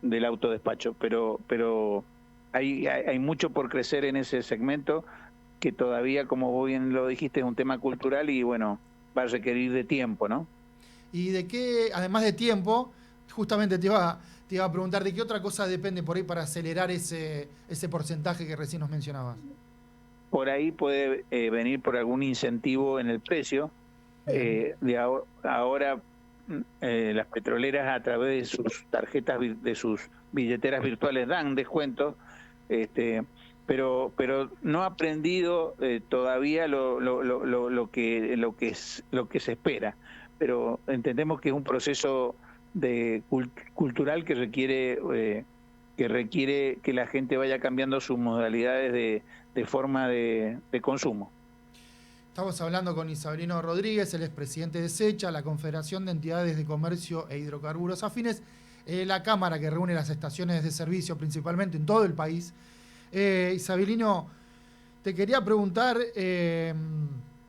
S14: del autodespacho, pero hay mucho por crecer en ese segmento, que todavía, como vos bien lo dijiste, es un tema cultural y bueno, va a requerir de tiempo, ¿no?
S4: Y de qué, además de tiempo, justamente te iba a preguntar de qué otra cosa depende por ahí para acelerar ese porcentaje que recién nos mencionabas.
S14: Por ahí puede venir por algún incentivo en el precio. Ahora las petroleras, a través de sus tarjetas, de sus billeteras virtuales, dan descuentos, pero no ha aprendido todavía lo que se espera. Pero entendemos que es un proceso cultural que requiere que la gente vaya cambiando sus modalidades de forma de consumo.
S4: Estamos hablando con Isabelino Rodríguez, el expresidente de SECHA, la Confederación de Entidades de Comercio e Hidrocarburos Afines, la cámara que reúne las estaciones de servicio principalmente en todo el país. Isabelino, te quería preguntar,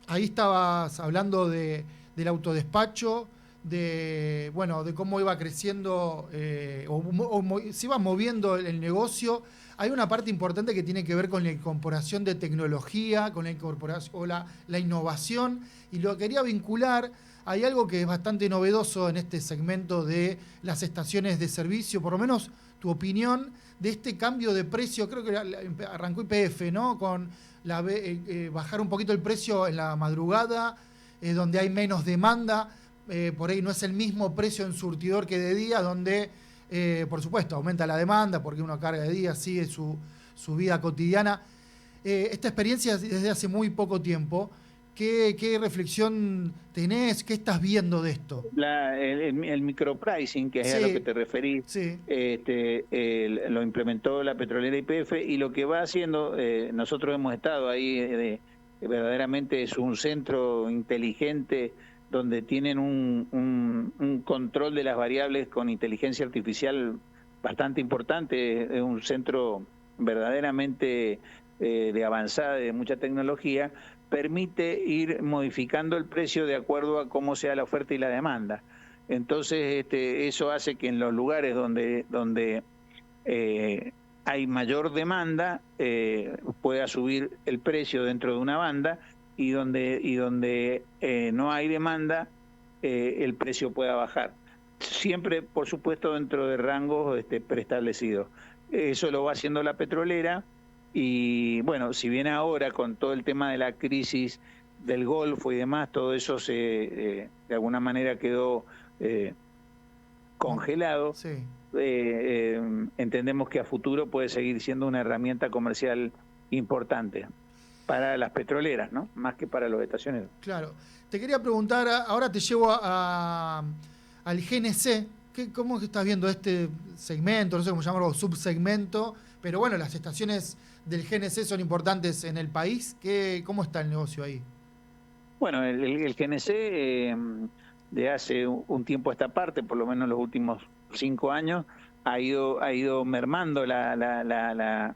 S4: ahí estabas hablando del autodespacho, de cómo iba creciendo se iba moviendo el negocio. Hay una parte importante que tiene que ver con la incorporación de tecnología, con la incorporación o la innovación, y lo quería vincular. Hay algo que es bastante novedoso en este segmento de las estaciones de servicio, por lo menos tu opinión de este cambio de precio. Creo que arrancó YPF, ¿no? Con bajar un poquito el precio en la madrugada, donde hay menos demanda. Por ahí no es el mismo precio en surtidor que de día, donde por supuesto aumenta la demanda porque uno carga de día, sigue su vida cotidiana. Esta experiencia desde hace muy poco tiempo, ¿qué reflexión tenés? ¿Qué estás viendo de esto?
S14: El micropricing, que es a lo que te referís, lo implementó la petrolera YPF, y lo que va haciendo, nosotros hemos estado ahí, verdaderamente es un centro inteligente donde tienen un control de las variables con inteligencia artificial bastante importante. Es un centro verdaderamente de avanzada, de mucha tecnología. Permite ir modificando el precio de acuerdo a cómo sea la oferta y la demanda. Entonces, eso hace que en los lugares donde hay mayor demanda, pueda subir el precio dentro de una banda, y donde no hay demanda, el precio pueda bajar. Siempre, por supuesto, dentro de rangos preestablecidos. Eso lo va haciendo la petrolera, y bueno, si bien ahora con todo el tema de la crisis del Golfo y demás, todo eso de alguna manera quedó congelado, entendemos que a futuro puede seguir siendo una herramienta comercial importante para las petroleras, ¿no? Más que para los estacioneros.
S4: Claro. Te quería preguntar, ahora te llevo al GNC. ¿Cómo estás viendo este segmento? No sé cómo llamarlo, subsegmento. Pero bueno, las estaciones del GNC son importantes en el país. ¿Cómo está el negocio ahí?
S14: Bueno, el GNC de hace un tiempo a esta parte, por lo menos los últimos 5 años, ha ido mermando la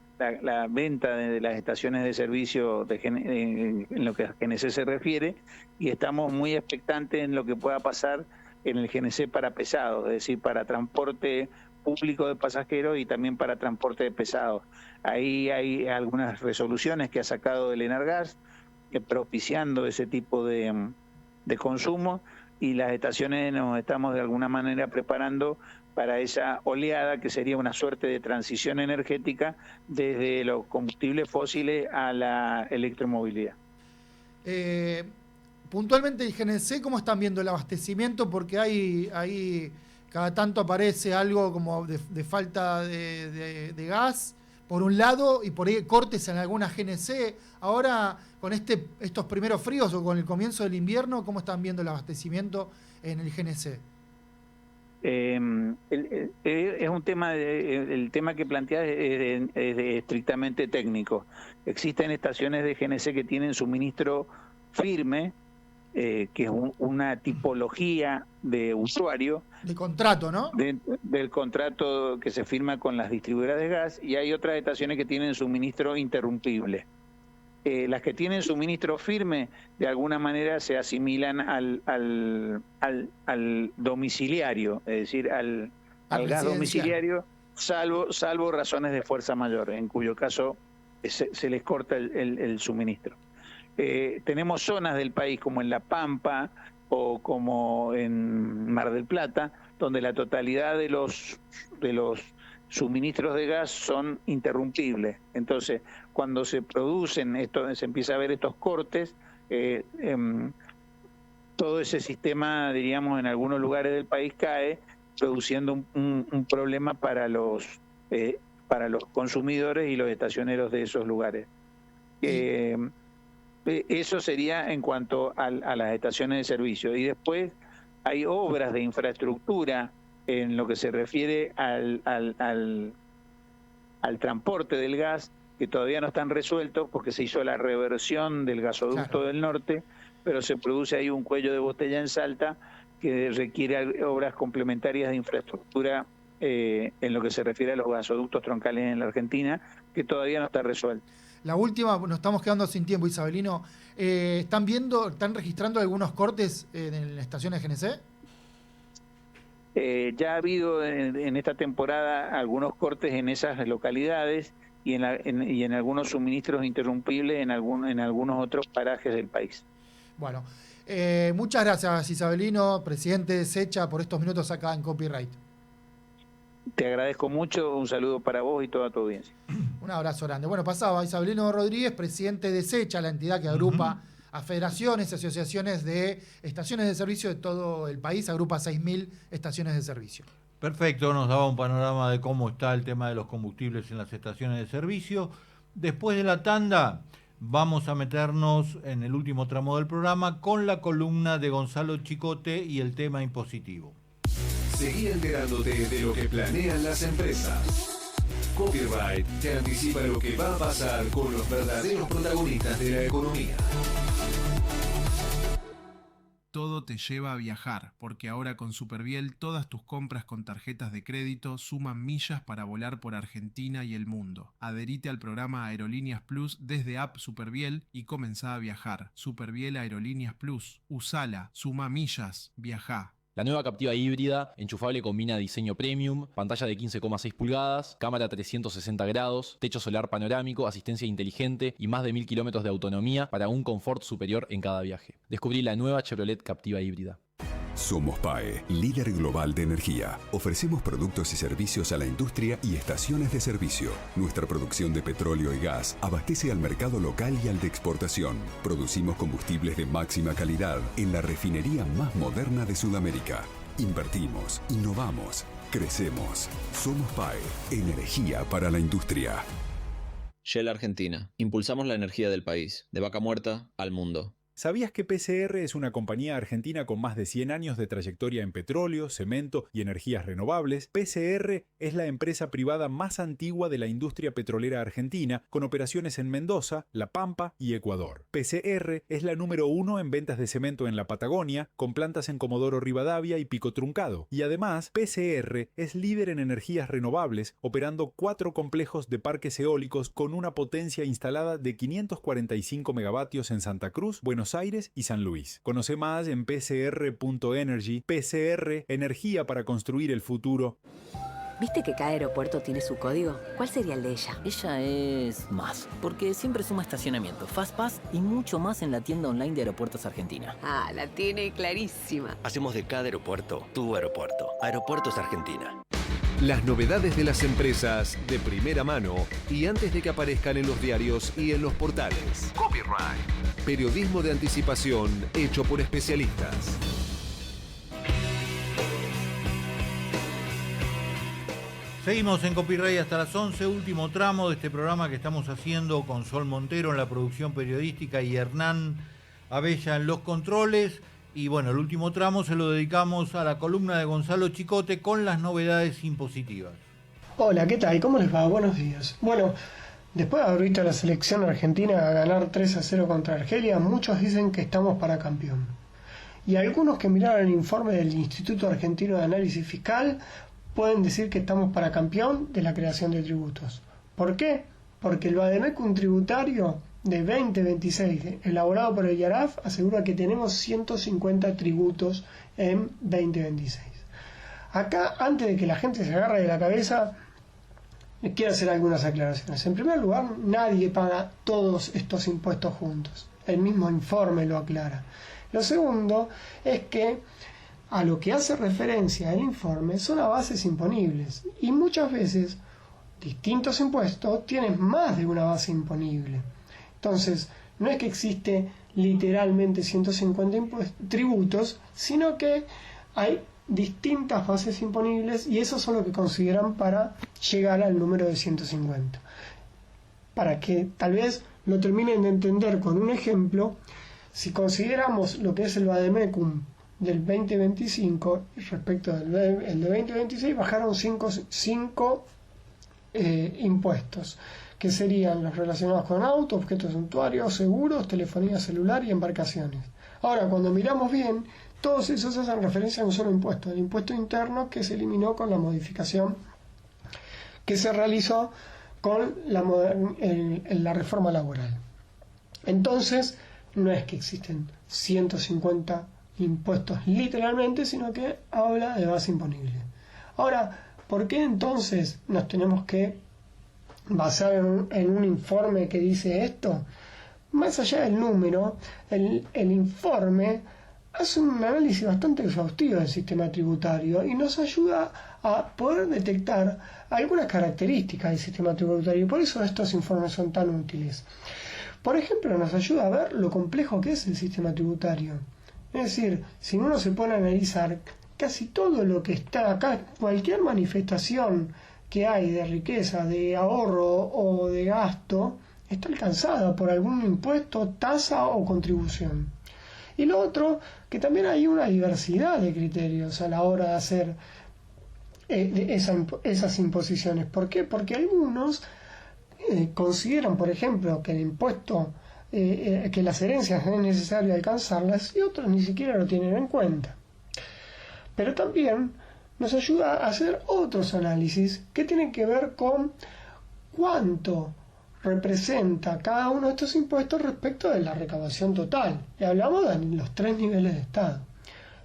S14: venta de las estaciones de servicio en lo que a GNC se refiere, y estamos muy expectantes en lo que pueda pasar en el GNC para pesados, es decir, para transporte público de pasajeros y también para transporte de pesados. Ahí hay algunas resoluciones que ha sacado el Enargas propiciando ese tipo de consumo, y las estaciones nos estamos de alguna manera preparando para esa oleada que sería una suerte de transición energética desde los combustibles fósiles a la electromovilidad.
S4: Puntualmente el GNC, ¿cómo están viendo el abastecimiento? Porque hay cada tanto aparece algo como de falta de gas, por un lado, y por ahí cortes en alguna GNC. Ahora, con estos primeros fríos o con el comienzo del invierno, ¿cómo están viendo el abastecimiento en el GNC?
S14: Es un tema, el tema que planteas es estrictamente técnico. Existen estaciones de GNC que tienen suministro firme, que es una tipología de usuario.
S4: De contrato, ¿no?
S14: Del contrato que se firma con las distribuidoras de gas, y hay otras estaciones que tienen suministro interrumpible. Las que tienen suministro firme, de alguna manera se asimilan al domiciliario, es decir, al gas domiciliario, salvo razones de fuerza mayor, en cuyo caso se les corta el suministro. Tenemos zonas del país como en La Pampa o como en Mar del Plata, donde la totalidad de los suministros de gas son interrumpibles. Entonces, cuando se producen se empieza a ver estos cortes, todo ese sistema, diríamos, en algunos lugares del país cae, produciendo un problema para los consumidores y los estacioneros de esos lugares. Eso sería en cuanto a las estaciones de servicio. Y después hay obras de infraestructura en lo que se refiere al transporte del gas, que todavía no están resueltos porque se hizo la reversión del gasoducto del norte, pero se produce ahí un cuello de botella en Salta que requiere obras complementarias de infraestructura en lo que se refiere a los gasoductos troncales en la Argentina, que todavía no está resuelto.
S4: La última, nos estamos quedando sin tiempo, Isabelino. ¿Están registrando algunos cortes en estaciones GNC?
S14: Ya ha habido en esta temporada algunos cortes en esas localidades y en algunos suministros interrumpibles en algunos otros parajes del país.
S4: Bueno, muchas gracias, Isabelino, presidente de SECHA, por estos minutos acá en Copyright.
S14: Te agradezco mucho, un saludo para vos y toda tu audiencia.
S4: Un abrazo grande. Bueno, pasaba Isabelino Rodríguez, presidente de SECHA, la entidad que agrupa a federaciones, asociaciones de estaciones de servicio de todo el país, agrupa 6.000 estaciones de servicio.
S2: Perfecto, nos daba un panorama de cómo está el tema de los combustibles en las estaciones de servicio. Después de la tanda, vamos a meternos en el último tramo del programa con la columna de Gonzalo Chicote y el tema impositivo.
S1: Seguí enterándote de lo que planean las empresas. Copyright te anticipa lo que va a pasar con los verdaderos protagonistas de la economía.
S5: Todo te lleva a viajar, porque ahora con Superviel todas tus compras con tarjetas de crédito suman millas para volar por Argentina y el mundo. Adherite al programa Aerolíneas Plus desde App Superviel y comenzá a viajar. Superviel Aerolíneas Plus. Usala, suma millas, viajá.
S6: La nueva Captiva híbrida, enchufable, combina diseño premium, pantalla de 15,6 pulgadas, cámara 360 grados, techo solar panorámico, asistencia inteligente y más de 1000 kilómetros de autonomía para un confort superior en cada viaje. Descubrí la nueva Chevrolet Captiva híbrida.
S7: Somos PAE, líder global de energía. Ofrecemos productos y servicios a la industria y estaciones de servicio. Nuestra producción de petróleo y gas abastece al mercado local y al de exportación. Producimos combustibles de máxima calidad en la refinería más moderna de Sudamérica. Invertimos, innovamos, crecemos. Somos PAE, energía para la industria.
S15: Shell Argentina. Impulsamos la energía del país, de Vaca Muerta al mundo.
S8: ¿Sabías que PCR es una compañía argentina con más de 100 años de trayectoria en petróleo, cemento y energías renovables? PCR es la empresa privada más antigua de la industria petrolera argentina, con operaciones en Mendoza, La Pampa y Ecuador. PCR es la número 1 en ventas de cemento en la Patagonia, con plantas en Comodoro Rivadavia y Pico Truncado. Y además, PCR es líder en energías renovables, operando 4 complejos de parques eólicos con una potencia instalada de 545 megavatios en Santa Cruz, Buenos Aires y San Luis. Conoce más en pcr.energy. PCR, energía para construir el futuro.
S9: ¿Viste que cada aeropuerto tiene su código? ¿Cuál sería el de ella?
S10: Ella es más, porque siempre suma estacionamiento, FastPass y mucho más en la tienda online de Aeropuertos Argentina.
S9: Ah, la tiene clarísima.
S11: Hacemos de cada aeropuerto tu aeropuerto. Aeropuertos Argentina.
S1: Las novedades de las empresas de primera mano y antes de que aparezcan en los diarios y en los portales. Copyright. Periodismo de anticipación hecho por especialistas.
S2: Seguimos en Copyright hasta las 11, último tramo de este programa que estamos haciendo con Sol Montero en la producción periodística y Hernán Abella en los controles. Y bueno, el último tramo se lo dedicamos a la columna de Gonzalo Chicote con las novedades impositivas.
S16: Hola, ¿qué tal? ¿Cómo les va? Buenos días. Bueno, después de haber visto a la selección argentina a ganar 3-0 contra Argelia, muchos dicen que estamos para campeón. Y algunos que miraron el informe del Instituto Argentino de Análisis Fiscal pueden decir que estamos para campeón de la creación de tributos. ¿Por qué? Porque el Vademecum tributario de 2026, elaborado por el IARAF, asegura que tenemos 150 tributos en 2026. Acá, antes de que la gente se agarre de la cabeza, quiero hacer algunas aclaraciones. En primer lugar, nadie paga todos estos impuestos juntos. El mismo informe lo aclara. Lo segundo es que a lo que hace referencia el informe son a bases imponibles. Y muchas veces distintos impuestos tienen más de una base imponible. Entonces, no es que existe literalmente 150 tributos, sino que hay distintas bases imponibles y esos son lo que consideran para llegar al número de 150. Para que tal vez lo terminen de entender con un ejemplo, si consideramos lo que es el Vademecum del 2025 respecto del de 2026, bajaron 5 impuestos, que serían los relacionados con autos, objetos suntuarios, seguros, telefonía celular y embarcaciones. Ahora, cuando miramos bien, todos esos hacen referencia a un solo impuesto, el impuesto interno, que se eliminó con la modificación que se realizó con la reforma laboral. Entonces, no es que existen 150 impuestos literalmente, sino que habla de base imponible. Ahora, ¿por qué entonces nos tenemos que basar en un informe que dice esto? Más allá del número, el informe hace un análisis bastante exhaustivo del sistema tributario y nos ayuda a poder detectar algunas características del sistema tributario, y por eso estos informes son tan útiles. Por ejemplo, nos ayuda a ver lo complejo que es el sistema tributario. Es decir, si uno se pone a analizar casi todo lo que está acá, cualquier manifestación que hay de riqueza, de ahorro o de gasto, está alcanzada por algún impuesto, tasa o contribución. Y lo otro, que también hay una diversidad de criterios a la hora de hacer esas imposiciones. ¿Por qué? Porque algunos consideran, por ejemplo, que el impuesto, que las herencias es necesario alcanzarlas, y otros ni siquiera lo tienen en cuenta. Pero también nos ayuda a hacer otros análisis que tienen que ver con cuánto representa cada uno de estos impuestos respecto de la recaudación total. Y hablamos de los 3 niveles de Estado.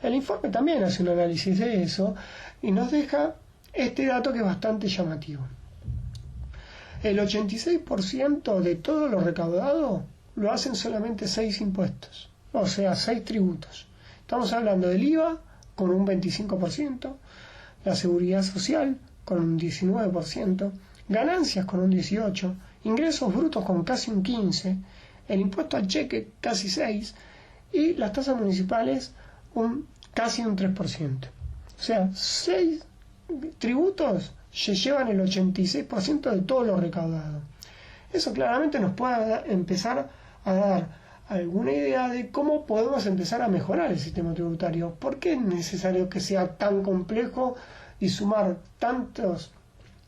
S16: El informe también hace un análisis de eso y nos deja este dato que es bastante llamativo. El 86% de todo lo recaudado lo hacen solamente 6 impuestos, o sea, 6 tributos. Estamos hablando del IVA con un 25%, la seguridad social con un 19%, ganancias con un 18%, ingresos brutos con casi un 15%, el impuesto al cheque casi 6% y las tasas municipales casi un 3%. O sea, 6 tributos se llevan el 86% de todo lo recaudado. Eso claramente nos puede empezar a dar alguna idea de cómo podemos empezar a mejorar el sistema tributario. ¿Por qué es necesario que sea tan complejo y sumar tantas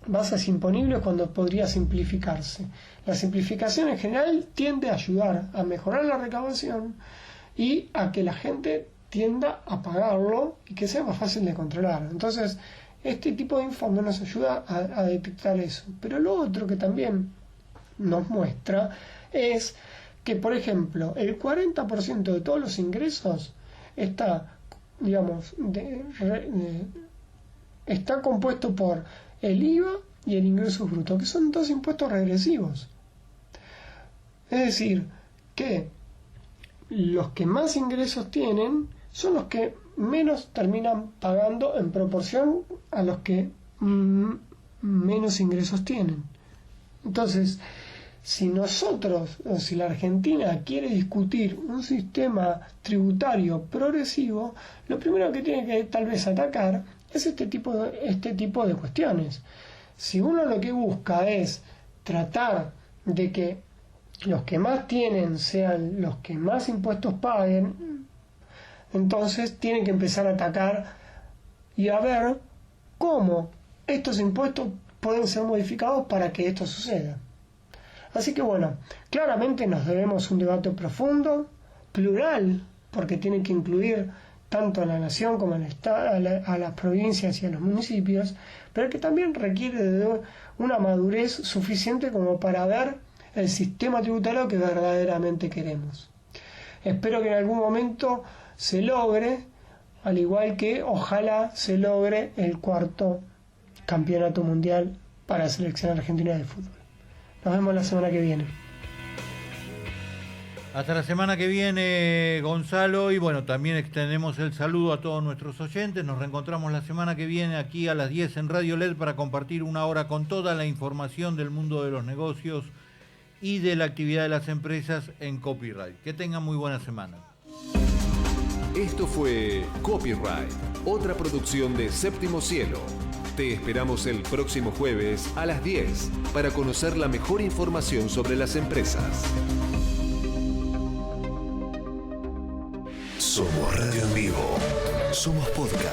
S16: bases imponibles cuando podría simplificarse? La simplificación en general tiende a ayudar a mejorar la recaudación y a que la gente tienda a pagarlo y que sea más fácil de controlar. Entonces, este tipo de informe nos ayuda a detectar eso. Pero lo otro que también nos muestra es que, por ejemplo, el 40% de todos los ingresos está, digamos, está compuesto por el IVA y el ingreso bruto, que son 2 impuestos regresivos. Es decir, que los que más ingresos tienen son los que menos terminan pagando en proporción a los que menos ingresos tienen. Entonces, si nosotros, o si la Argentina quiere discutir un sistema tributario progresivo, lo primero que tiene que tal vez atacar es este tipo de cuestiones. Si uno lo que busca es tratar de que los que más tienen sean los que más impuestos paguen, entonces tienen que empezar a atacar y a ver cómo estos impuestos pueden ser modificados para que esto suceda. Así que bueno, claramente nos debemos un debate profundo, plural, porque tiene que incluir tanto a la nación como al Estado, a las provincias y a los municipios, pero que también requiere de una madurez suficiente como para ver el sistema tributario que verdaderamente queremos. Espero que en algún momento se logre, al igual que ojalá se logre el 4º campeonato mundial para la selección argentina de fútbol. Nos vemos la semana que viene.
S2: Hasta la semana que viene, Gonzalo, y bueno, también extendemos el saludo a todos nuestros oyentes. Nos reencontramos la semana que viene aquí a las 10 en Radio LED para compartir una hora con toda la información del mundo de los negocios y de la actividad de las empresas en Copyright. Que tengan muy buena semana.
S1: Esto fue Copyright, otra producción de Séptimo Cielo. Te esperamos el próximo jueves a las 10 para conocer la mejor información sobre las empresas.
S17: Somos Radio en Vivo. Somos podcast.